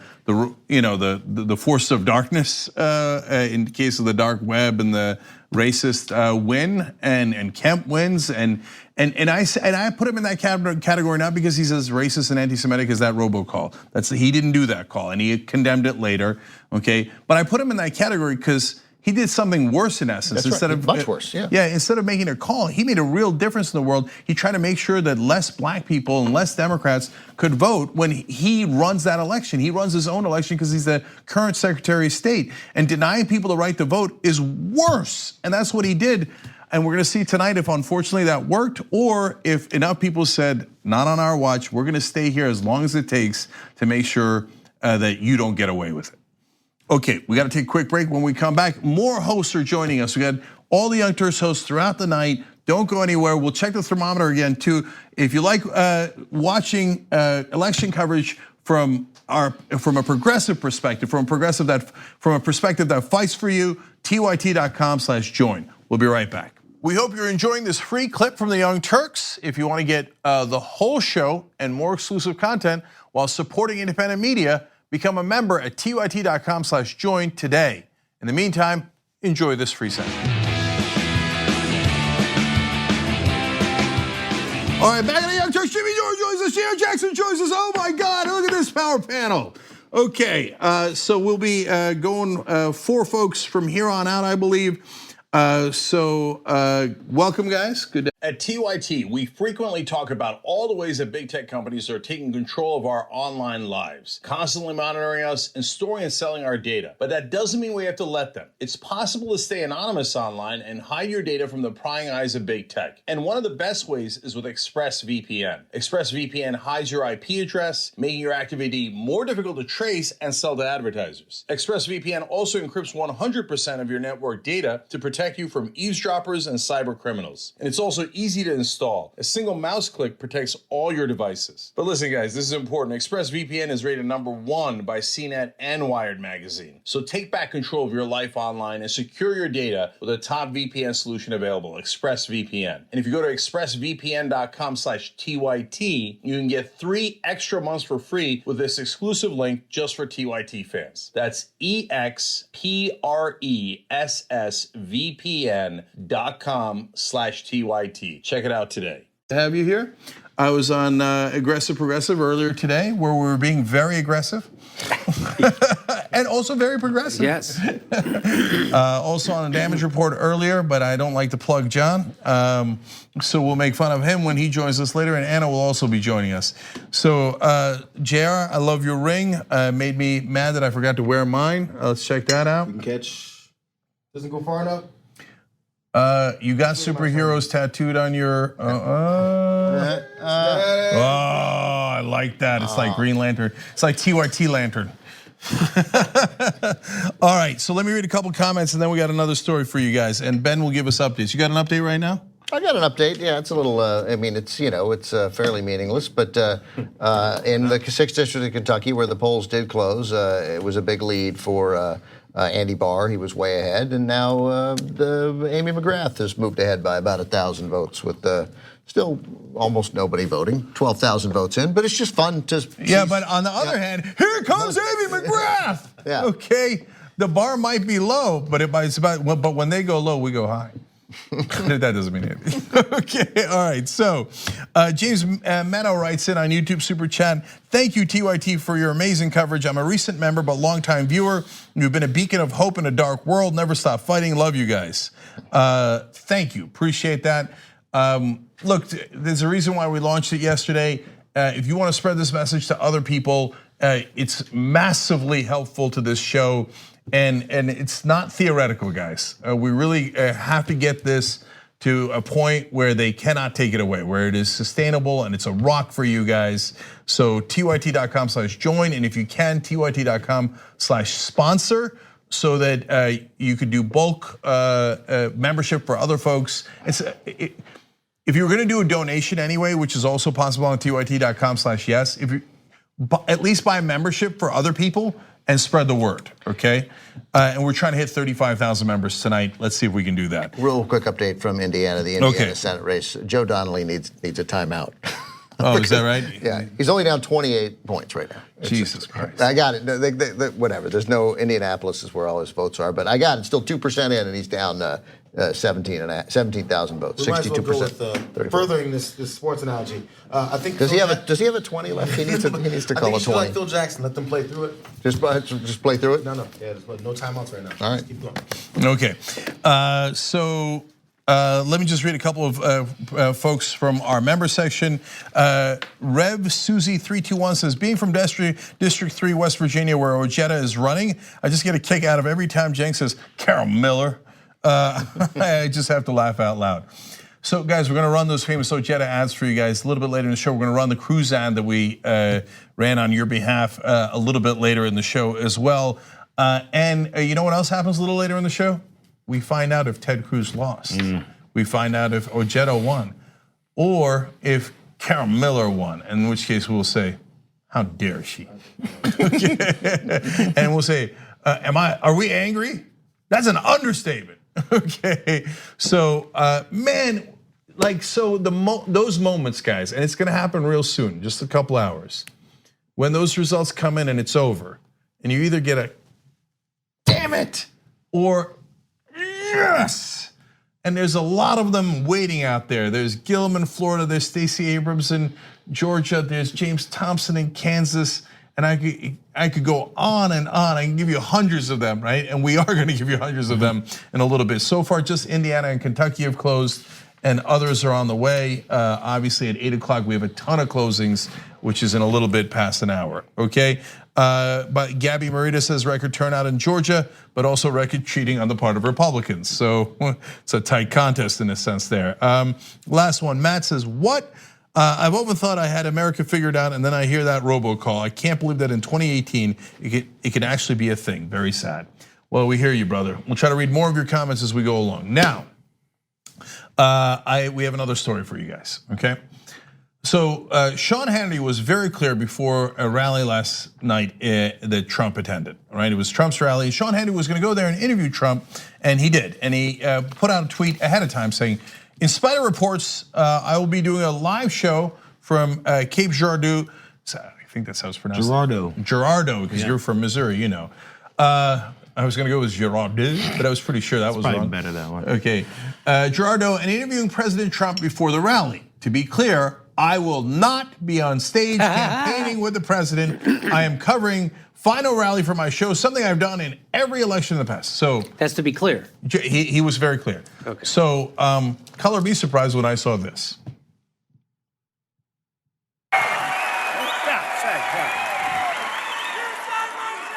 force of darkness, in the case of the dark web and the racist, win, and Kemp wins, and I put him in that category not because he's as racist and anti-Semitic as that robocall. He didn't do that call, and he condemned it later. Okay, but I put him in that category because he did something worse in essence. That's right. Much worse, yeah. Yeah, instead of making a call, he made a real difference in the world. He tried to make sure that less black people and less Democrats could vote when he runs that election. He runs his own election because he's the current Secretary of State. And denying people the right to vote is worse. And that's what he did. And we're gonna see tonight if unfortunately that worked, or if enough people said, not on our watch, we're gonna stay here as long as it takes to make sure that you don't get away with it. Okay, we got to take a quick break. When we come back, more hosts are joining us. We got all the Young Turks hosts throughout the night. Don't go anywhere. We'll check the thermometer again too. If you like watching election coverage from a progressive perspective, from a perspective that fights for you, tyt.com/join. We'll be right back. We hope you're enjoying this free clip from the Young Turks. If you want to get the whole show and more exclusive content while supporting independent media, become a member at tyt.com/join today. In the meantime, enjoy this free segment. All right, back in the Young Turks, Jimmy George joins us, Sharon Jackson joins us. Oh my God, look at this power panel. Okay, so we'll be going 4 folks from here on out, I believe. Welcome guys, good day. At TYT, we frequently talk about all the ways that big tech companies are taking control of our online lives, constantly monitoring us and storing and selling our data. But that doesn't mean we have to let them. It's possible to stay anonymous online and hide your data from the prying eyes of big tech. And one of the best ways is with ExpressVPN. ExpressVPN hides your IP address, making your activity more difficult to trace and sell to advertisers. ExpressVPN also encrypts 100% of your network data to protect you from eavesdroppers and cyber criminals. And it's also easy to install. A single mouse click protects all your devices. But listen guys, this is important. ExpressVPN is rated #1 by CNET and Wired magazine. So take back control of your life online and secure your data with a top VPN solution available, ExpressVPN. And if you go to expressvpn.com/TYT, you can get 3 extra months for free with this exclusive link just for TYT fans. That's expressvpn.com/TYT. Check it out today. To have you here. I was on Aggressive Progressive earlier today where we were being very aggressive and also very progressive. Yes. Also on a damage report earlier, but I don't like to plug John. So we'll make fun of him when he joins us later, and Anna will also be joining us. So JR, I love your ring. Made me mad that I forgot to wear mine. Let's check that out. You can catch, doesn't go far enough. You got superheroes tattooed on your. I like that. It's like Green Lantern. It's like TYT Lantern. All right, so let me read a couple comments, and then we got another story for you guys. And Ben will give us updates. You got an update right now? I got an update. Yeah, it's a little. I mean, it's it's fairly meaningless. But in the 6th district of Kentucky, where the polls did close, it was a big lead for Andy Barr. He was way ahead, and now Amy McGrath has moved ahead by about 1,000 votes, with still almost nobody voting. 12,000 votes in, but it's just fun to. Yeah, but on the other hand, here comes Amy McGrath. Yeah. Okay, the bar might be low, but it's about. But when they go low, we go high. That doesn't mean anything. Okay, all right. So James Meadow writes in on YouTube Super Chat. Thank you, TYT, for your amazing coverage. I'm a recent member, but longtime viewer. You've been a beacon of hope in a dark world. Never stop fighting. Love you guys. Thank you. Appreciate that. Look, there's a reason why we launched it yesterday. If you want to spread this message to other people, it's massively helpful to this show. And it's not theoretical, guys. We really have to get this to a point where they cannot take it away, where it is sustainable and it's a rock for you guys. So tyt.com/join, and if you can, tyt.com/sponsor, so that you could do bulk membership for other folks. If you're gonna do a donation anyway, which is also possible on tyt.com/yes, if you at least buy membership for other people and spread the word, okay? And we're trying to hit 35,000 members tonight. Let's see if we can do that. Real quick update from Indiana, the Indiana Senate race. Joe Donnelly needs a timeout. Oh, is that right? Yeah, he's only down 28 points right now. Jesus Christ. I got it, whatever. There's no, Indianapolis is where all his votes are, but I got it, still 2% in and he's down 17,000 votes, 62%. We might as well go with furthering this sports analogy. I think does he have a 20 left? He needs to call a 20. Like Phil Jackson, let them play through it. Just play through it. No, yeah, no timeouts right now. All right, just keep going. Okay, so let me just read a couple of folks from our member section. Rev Susie 321 says, being from District 3, West Virginia, where Ojeda is running, I just get a kick out of every time Jenks says Carol Miller. I just have to laugh out loud. So guys, we're gonna run those famous Ojeda ads for you guys a little bit later in the show. We're gonna run the cruise ad that we ran on your behalf a little bit later in the show as well. And you know what else happens a little later in the show? We find out if Ted Cruz lost. We find out if Ojeda won, or if Carol Miller won, in which case we'll say, how dare she? And we'll say, are we angry? That's an understatement. Okay, so man, like those moments, guys, and it's gonna happen real soon, just a couple hours, when those results come in and it's over, and you either get a damn it or yes, and there's a lot of them waiting out there. There's Gillum in Florida, there's Stacey Abrams in Georgia, there's James Thompson in Kansas. And I could go on and on. I can give you hundreds of them, right? And we are going to give you hundreds of them in a little bit. So far, just Indiana and Kentucky have closed, and others are on the way. Obviously, at 8 o'clock, we have a ton of closings, which is in a little bit past an hour, okay? But Gabby Marita says record turnout in Georgia, but also record cheating on the part of Republicans. So it's a tight contest in a sense there. Last one, Matt says, what? I've often thought I had America figured out, and then I hear that robocall. I can't believe that in 2018, it could actually be a thing. Very sad. Well, we hear you, brother. We'll try to read more of your comments as we go along. Now, we have another story for you guys, okay? So Sean Hannity was very clear before a rally last night that Trump attended, right? It was Trump's rally. Sean Hannity was gonna go there and interview Trump, and he did. And he put out a tweet ahead of time saying, in spite of reports, I will be doing a live show from Cape Girardeau. I think that's how it's pronounced. Girardeau, because you're from Missouri, you know. I was gonna go with Girardeau, but I was pretty sure that was wrong. Better that one. Okay, Girardeau, and interviewing President Trump before the rally. To be clear, I will not be on stage campaigning with the president. I am covering final rally for my show, something I've done in every election in the past. So that's to be clear. He was very clear. Okay. So color be surprised when I saw this.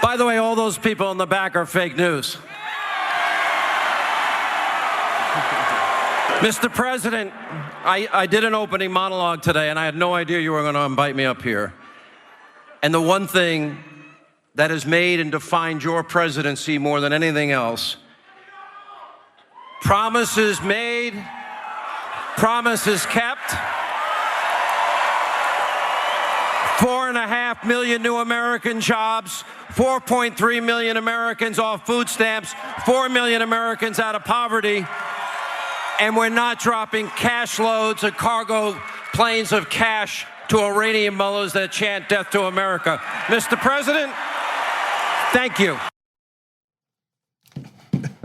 By the way, all those people in the back are fake news. Mr. President, I did an opening monologue today, and I had no idea you were going to invite me up here. And the one thing that has made and defined your presidency more than anything else, promises made, promises kept. 4.5 million new American jobs, 4.3 million Americans off food stamps, 4 million Americans out of poverty, and we're not dropping cash loads of cargo planes of cash to Iranian mullahs that chant death to America. Mr. President, thank you.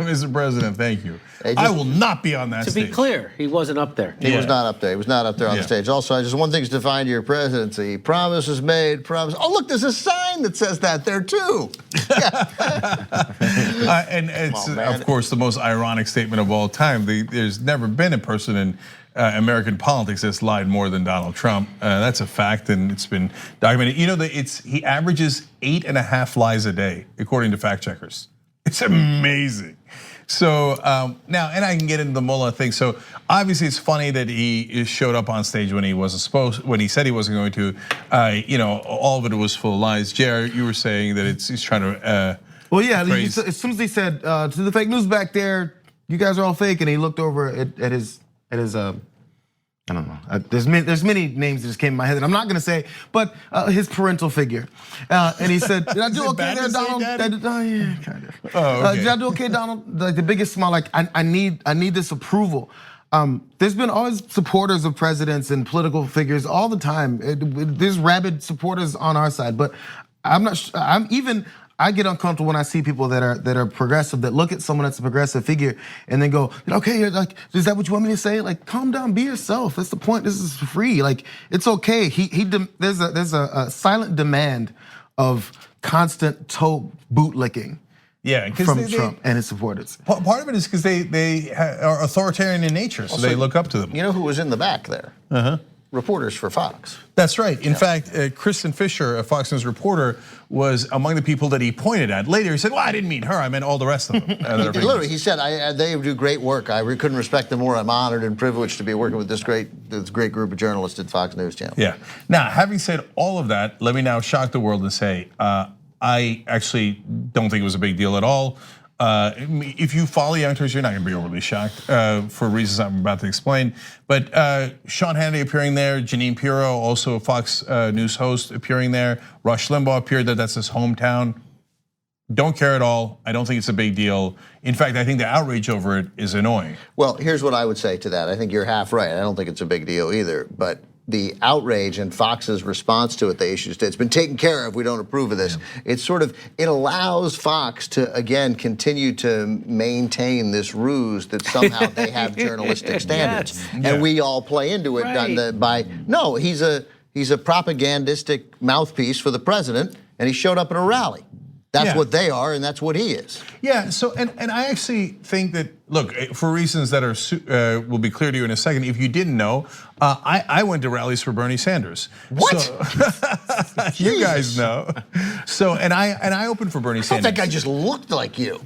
Mr. President, thank you. Hey, I will not be on that To stage. be clear, he wasn't up there. He was not up there. He was not up there on the Yeah. stage. Also, I just one thing's defined your presidency. Promises made, promise. Oh, look, there's a sign that says that there too. And it's, of course, the most ironic statement of all time. There's never been a person in American politics that's lied more than Donald Trump. That's a fact, and it's been documented. You know that he averages 8.5 lies a day, according to fact checkers. It's amazing. So now, and I can get into the Mullah thing. So obviously, it's funny that he showed up on stage when he wasn't supposed, when he said he wasn't going to. You know, all of it was full of lies. Jared, you were saying that he's trying to. Well, yeah. praise- As soon as he said to the fake news back there, you guys are all fake, and he looked over at his I don't know. There's many names that just came in my head that I'm not going to say, but his parental figure, and he said, "Did I do okay there, Donald?" Yeah, kind of. Oh, okay. Did I do okay, Donald? Like the biggest smile. Like I need this approval. There's been always supporters of presidents and political figures all the time. There's rabid supporters on our side, but I'm not. I get uncomfortable when I see people that are progressive, that look at someone that's a progressive figure and then go, okay, you're like, is that what you want me to say? Like, calm down, be yourself. That's the point. This is free. Like, it's okay. There's a silent demand of constant toe boot licking. Yeah, from Trump and his supporters. Part of it is because they are authoritarian in nature, so they look up to them. You know who was in the back there? Reporters for Fox. That's right. In fact, Kristen Fisher, a Fox News reporter, was among the people that he pointed at. Later, he said, "Well, I didn't mean her. I meant all the rest of them." Literally, he said, "They do great work. I couldn't respect them more. I'm honored and privileged to be working with this great group of journalists at Fox News Channel." Yeah. Now, having said all of that, let me now shock the world and say, I actually don't think it was a big deal at all. If you follow Young Turks, you're not going to be overly shocked for reasons I'm about to explain. But Sean Hannity appearing there, Jeanine Pirro, also a Fox News host, appearing there. Rush Limbaugh appeared there. That's his hometown. Don't care at all. I don't think it's a big deal. In fact, I think the outrage over it is annoying. Well, here's what I would say to that. I think you're half right. I don't think it's a big deal either. But the outrage and Fox's response to it, they issued, it's been taken care of, we don't approve of this. Yeah. It's sort of, it allows Fox to, again, continue to maintain this ruse that somehow they have journalistic standards. Yes. And we all play into it no, he's a propagandistic mouthpiece for the president, and he showed up at a rally. That's what they are, and that's what he is. Yeah. So, and I actually think that, look, for reasons that will be clear to you in a second. If you didn't know, I went to rallies for Bernie Sanders. What? So, you guys know. So, and I opened for Bernie Sanders. That guy just looked like you.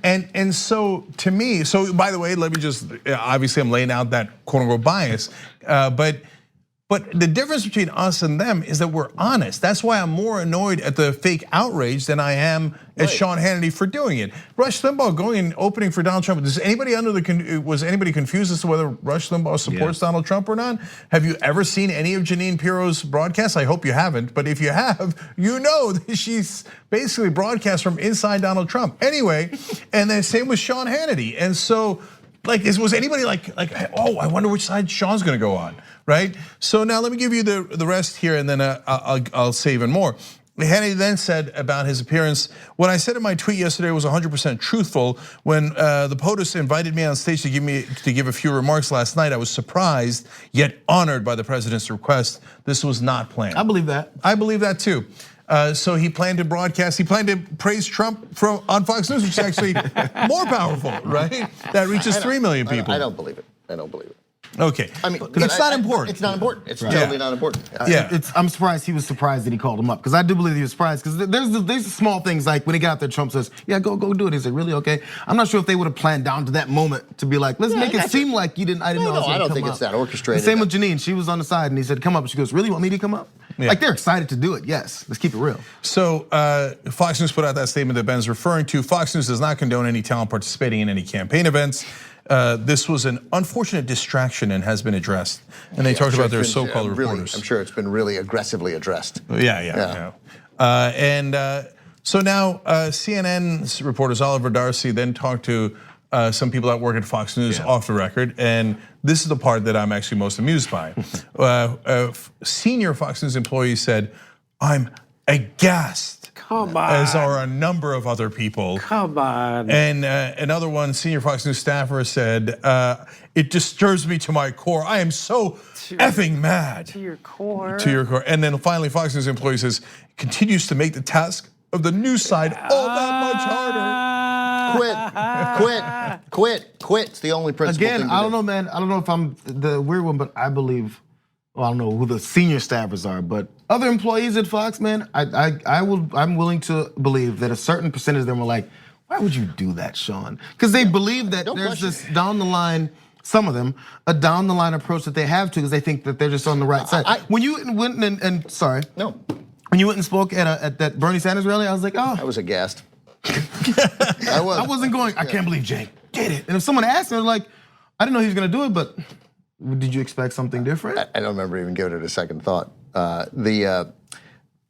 and so to me, so by the way, let me just obviously I'm laying out that quote unquote bias, But the difference between us and them is that we're honest. That's why I'm more annoyed at the fake outrage than I am at Sean Hannity for doing it. Rush Limbaugh going and opening for Donald Trump. Was anybody confused as to whether Rush Limbaugh supports Donald Trump or not? Have you ever seen any of Jeanine Pirro's broadcasts? I hope you haven't, but if you have, you know that she's basically broadcast from inside Donald Trump. Anyway, and then same with Sean Hannity. And so, like, was anybody like, oh, I wonder which side Sean's gonna go on, right? So now let me give you the rest here, and then I'll say even more. Hannity then said about his appearance, what I said in my tweet yesterday was 100% truthful. When the POTUS invited me on stage to give a few remarks last night, I was surprised yet honored by the president's request. This was not planned. I believe that. I believe that too. So he planned to broadcast, he planned to praise Trump on Fox News, which is actually more powerful, right? That reaches 3 million people. I don't believe it. I don't believe it. Okay, I mean, it's not important. It's not important. It's totally not important. Yeah, I'm surprised he was surprised that he called him up, because I do believe he was surprised, because there's small things like when he got there, Trump says, "Yeah, go do it." He said, "Really? Okay." I'm not sure if they would have planned down to that moment to be like, "Let's make it seem like you didn't." I didn't know. I don't think it's that orchestrated. The same with Jeanine. She was on the side, and he said, "Come up." She goes, "Really? You want me to come up?" Yeah. Like, they're excited to do it. Yes, let's keep it real. So Fox News put out that statement that Ben's referring to. Fox News does not condone any talent participating in any campaign events. This was an unfortunate distraction and has been addressed. And they talked about their so-called reporters. I'm sure it's been really aggressively addressed. Yeah. So now CNN's reporters Oliver Darcy then talked to some people that work at Fox News off the record, and this is the part that I'm actually most amused by. Senior Fox News employee said, "I'm aghast Come on. As are a number of other people. Come on. And another one, senior Fox News staffer said, it disturbs me to my core. I am so effing mad. To your core. To your core. And then finally, Fox News employee says, continues to make the task of the news side all that much harder. Quit. It's the only principle thing Again, to I do. don't know, man. I don't know if I'm the weird one, but I believe. Well, I don't know who the senior staffers are, but other employees at Fox, man, I'm willing to believe that a certain percentage of them are like, why would you do that, Sean? Because they believe that there's this down the line. Some of them a down the line approach that they have to because they think that they're just on the right side. When you went and sorry, no, when you went and spoke at that Bernie Sanders rally, I was like, oh, I was aghast. I wasn't going. I can't believe Jake did it. And if someone asked me, I was like, I didn't know he was going to do it, but did you expect something different? I don't remember even giving it a second thought. Yeah,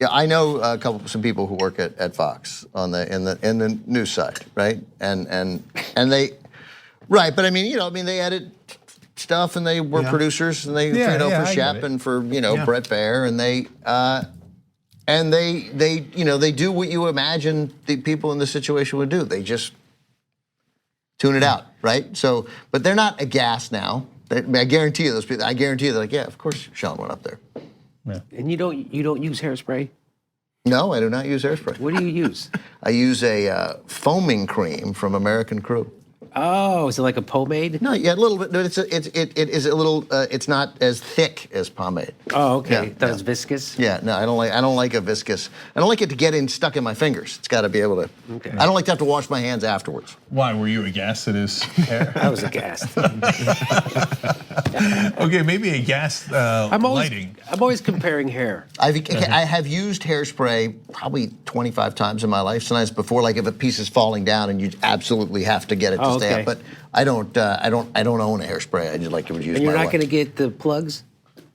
I know some people who work at Fox in the news side, right? And they, right? But I mean, they edit stuff and they were producers and they for Shep and for Brett Baer and they do what you imagine the people in this situation would do. They just tune it out, right? So, but they're not aghast now. I guarantee you those people. I guarantee you they're like, yeah, of course Sean went up there. Yeah. And you don't use hairspray? No, I do not use hairspray. What do you use? I use a foaming cream from American Crew. Oh, is it like a pomade? No, yeah, a little bit. It is a little. It's not as thick as pomade. Oh, okay. Yeah, That's viscous. Yeah, no, I don't like a viscous. I don't like it to get stuck in my fingers. It's got to be able to. Okay. I don't like to have to wash my hands afterwards. Why were you aghast at his hair? I was aghast. Okay, maybe aghast lighting. I'm always comparing hair. I have used hairspray probably 25 times in my life. Sometimes before, like if a piece is falling down and you absolutely have to get it to stay up. But I don't own a hairspray. I just like to use. And you're my not going to get the plugs?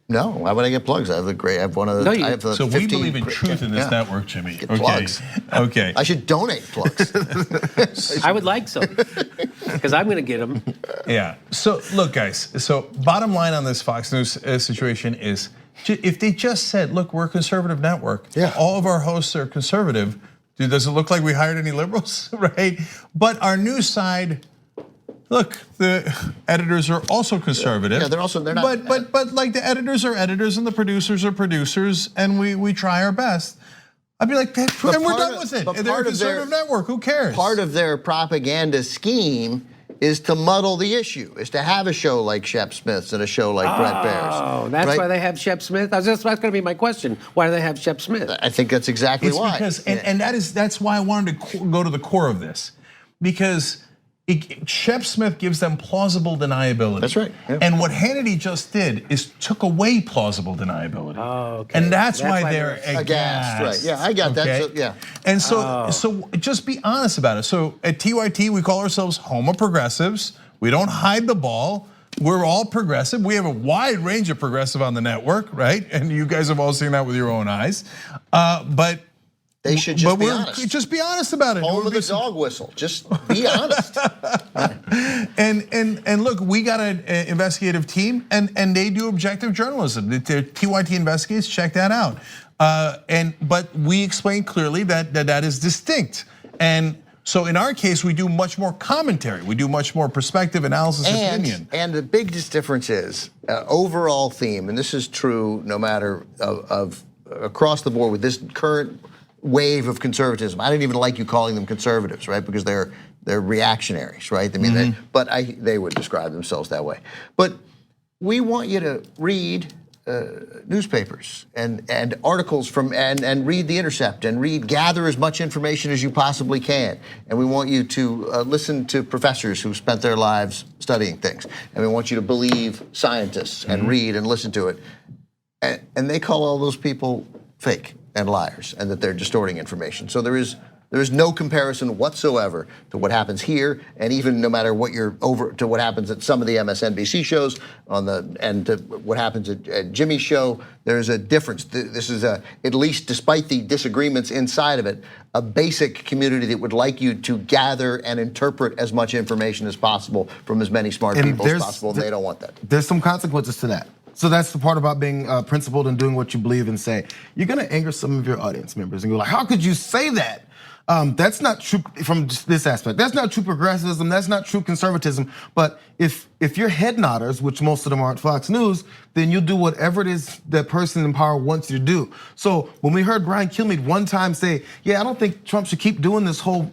No, why would I get plugs? I have one of the. I have the so 15, we believe in truth in this network, Jimmy. Get plugs. Okay. I should donate plugs. I would like some, because I'm going to get them. Yeah. So look, guys. So bottom line on this Fox News situation is, if they just said, "Look, we're a conservative network. All of our hosts are conservative." Does it look like we hired any liberals, right? But our news side. Look, the editors are also conservative. Yeah, they're not. But like the editors are editors and the producers are producers, and we try our best. I'd be like, and we're done with it. They're a conservative network. Who cares? Part of their propaganda scheme is to muddle the issue, is to have a show like Shep Smith's and a show like Brett Baer's. Oh, that's why they have Shep Smith? That's going to be my question. Why do they have Shep Smith? I think that's exactly why. Because, and that's why I wanted to go to the core of this. Because Shep Smith gives them plausible deniability. That's right. Yeah. And what Hannity just did is took away plausible deniability. Oh, okay. And that's why they're aghast. Right. Yeah, I got that. So, yeah. And so just be honest about it. So at TYT, we call ourselves Homo Progressives. We don't hide the ball. We're all progressive. We have a wide range of progressive on the network, right? And you guys have all seen that with your own eyes. But they should just be honest. Just be honest about it. Home of the dog whistle. Just be honest. And look, we got an investigative team, and they do objective journalism. The TYT investigates. Check that out. But we explain clearly that is distinct. And so in our case, we do much more commentary. We do much more perspective, analysis, opinion. And the biggest difference is overall theme, and this is true no matter of across the board with this current wave of conservatism. I didn't even like you calling them conservatives, right? Because they're reactionaries, right? I mean, they would describe themselves that way. But we want you to read newspapers and articles from and read The Intercept and gather as much information as you possibly can. And we want you to listen to professors who spent their lives studying things. And we want you to believe scientists and read and listen to it. And they call all those people fake and liars, and that they're distorting information. So there is no comparison whatsoever to what happens here, and even no matter what to what happens at some of the MSNBC shows and to what happens at Jimmy's show. There's a difference. This is at least, despite the disagreements inside of it, a basic community that would like you to gather and interpret as much information as possible from as many smart people as possible. And they don't want that. There's some consequences to that. So that's the part about being principled and doing what you believe and say. You're gonna anger some of your audience members and go like, how could you say that? That's not true from this aspect. That's not true progressivism. That's not true conservatism. But if you're head nodders, which most of them are at Fox News, then you'll do whatever it is that person in power wants you to do. So when we heard Brian Kilmeade one time say, yeah, I don't think Trump should keep doing this whole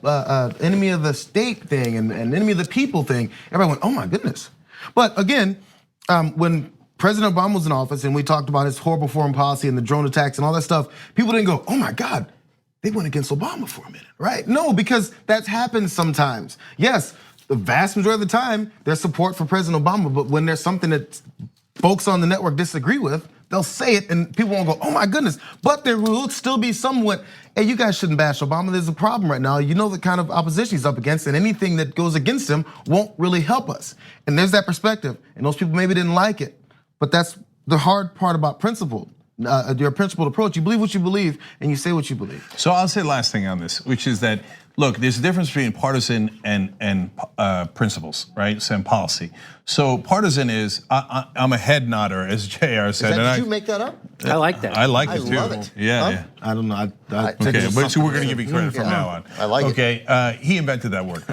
enemy of the state thing and enemy of the people thing, everyone went, oh my goodness. But again, when President Obama was in office and we talked about his horrible foreign policy and the drone attacks and all that stuff, people didn't go, oh my God, they went against Obama for a minute, right? No, because that's happened sometimes. Yes, the vast majority of the time, there's support for President Obama, but when there's something that folks on the network disagree with, they'll say it and people won't go, oh my goodness. But there will still be somewhat, hey, you guys shouldn't bash Obama. There's a problem right now. You know the kind of opposition he's up against, and anything that goes against him won't really help us. And there's that perspective. And those people maybe didn't like it. But that's the hard part about principle. Your principled approach, you believe what you believe and you say what you believe. So I'll say the last thing on this, which is that, look, there's a difference between partisan and principles, right? And policy. So partisan is, I'm a head nodder, as JR said. Did you make that up? I like that. I like it too. Love it. Yeah, Huh? yeah. I don't know. Okay, but so we're gonna give you credit from now on. I like it. Okay, he invented that word.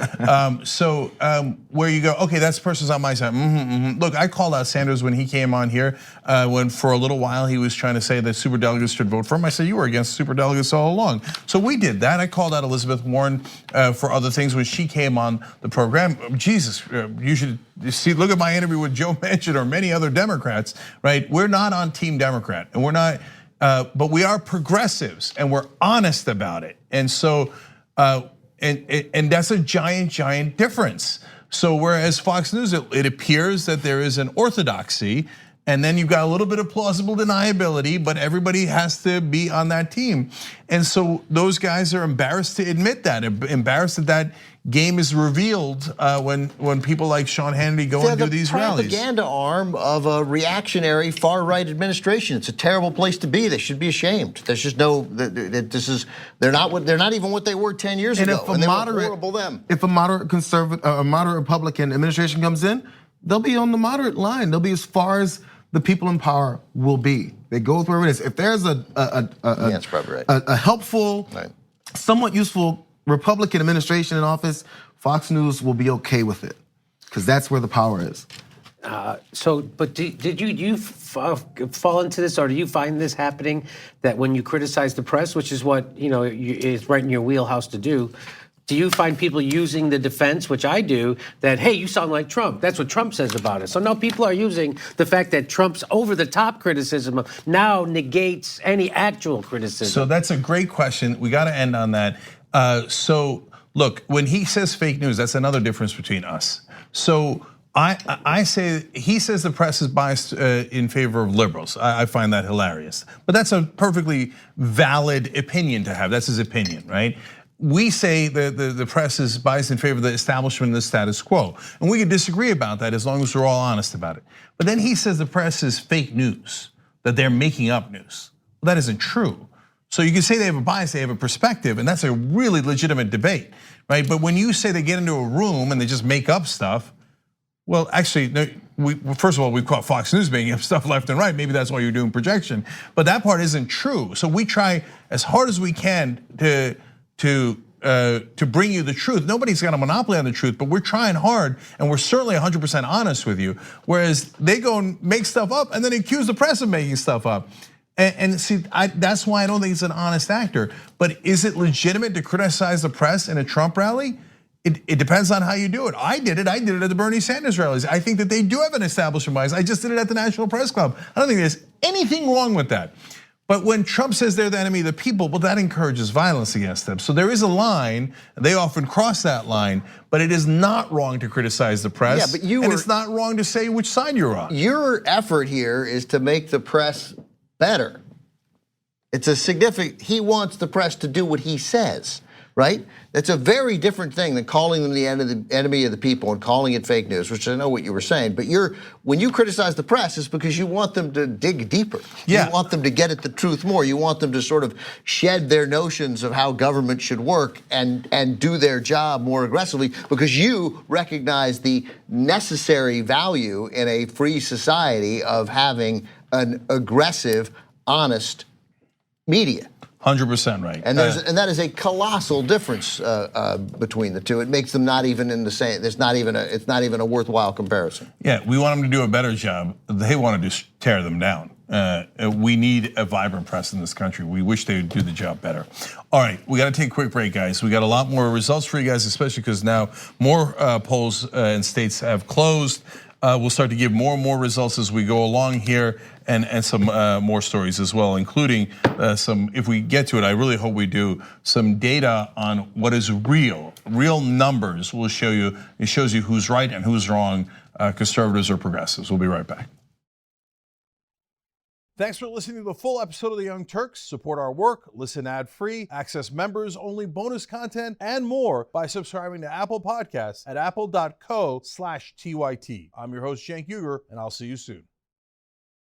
Where you go, okay, that person's on my side. Look, I called out Sanders when he came on here, when for a little while he was trying to say that superdelegates should vote for him. I said, you were against superdelegates all along. So we did that. I called out Elizabeth Warren for other things when she came on the program. Jesus, you should see, look at my interview with Joe Manchin or many other Democrats, right? We're not on Team Democrat, and we're not, but we are progressives, and we're honest about it. And so, and that's a giant difference. So whereas Fox News, it appears that there is an orthodoxy, and then you've got a little bit of plausible deniability, but everybody has to be on that team. And so those guys are embarrassed to admit that, embarrassed that game is revealed when people like Sean Hannity go and do these rallies. They're the propaganda arm of a reactionary far-right administration. It's a terrible place to be. They should be ashamed. There's just no. They're not even what they were 10 years ago. And if a horrible them. If a moderate conservative, a moderate Republican administration comes in, they'll be on the moderate line. They'll be as far as the people in power will be. They go with wherever it is. If there's that's probably right. a helpful, somewhat useful Republican administration in office, Fox News will be okay with it, because that's where the power is. But did you fall into this, or do you find this happening, that when you criticize the press, which is what is right in your wheelhouse to do you find people using the defense, which I do, that, hey, you sound like Trump. That's what Trump says about us. So now people are using the fact that Trump's over-the-top criticism now negates any actual criticism. So that's a great question. We got to end on that. So look, when he says fake news, that's another difference between us. So I say, he says the press is biased in favor of liberals. I find that hilarious. But that's a perfectly valid opinion to have. That's his opinion, right? We say the press is biased in favor of the establishment and the status quo. And we can disagree about that as long as we're all honest about it. But then he says the press is fake news, that they're making up news. Well, that isn't true. So you can say they have a bias, they have a perspective, and that's a really legitimate debate, right? But when you say they get into a room and they just make up stuff, well, actually, first of all, we've caught Fox News making up stuff left and right. Maybe that's why you're doing projection. But that part isn't true. So we try as hard as we can to bring you the truth. Nobody's got a monopoly on the truth, but we're trying hard, and we're certainly 100% honest with you. Whereas they go and make stuff up and then accuse the press of making stuff up. And see, that's why I don't think it's an honest actor. But is it legitimate to criticize the press in a Trump rally? It depends on how you do it. I did it at the Bernie Sanders rallies. I think that they do have an establishment bias. I just did it at the National Press Club. I don't think there's anything wrong with that. But when Trump says they're the enemy of the people, well, that encourages violence against them. So there is a line, they often cross that line, but it is not wrong to criticize the press. Yeah, but and it's not wrong to say which side you're on. Your effort here is to make the press better. It's a significant, he wants the press to do what he says, right? That's a very different thing than calling them the enemy of the people and calling it fake news, which I know what you were saying. But when you criticize the press, it's because you want them to dig deeper. Yeah. You want them to get at the truth more. You want them to sort of shed their notions of how government should work and do their job more aggressively, because you recognize the necessary value in a free society of having an aggressive, honest media. 100% right. And that is a colossal difference between the two. It makes them not even in the same. It's not even a worthwhile comparison. Yeah, we want them to do a better job. They want to just tear them down. We need a vibrant press in this country. We wish they would do the job better. All right, we got to take a quick break, guys. We got a lot more results for you guys, especially because now more polls in states have closed. We'll start to give more and more results as we go along here, and some more stories as well, including some, if we get to it, I really hope we do, some data on what is real. Real numbers will show you, it shows you who's right and who's wrong, conservatives or progressives. We'll be right back. Thanks for listening to the full episode of The Young Turks. Support our work, listen ad-free, access members-only bonus content, and more by subscribing to Apple Podcasts at apple.co/TYT. I'm your host, Cenk Uygur, and I'll see you soon.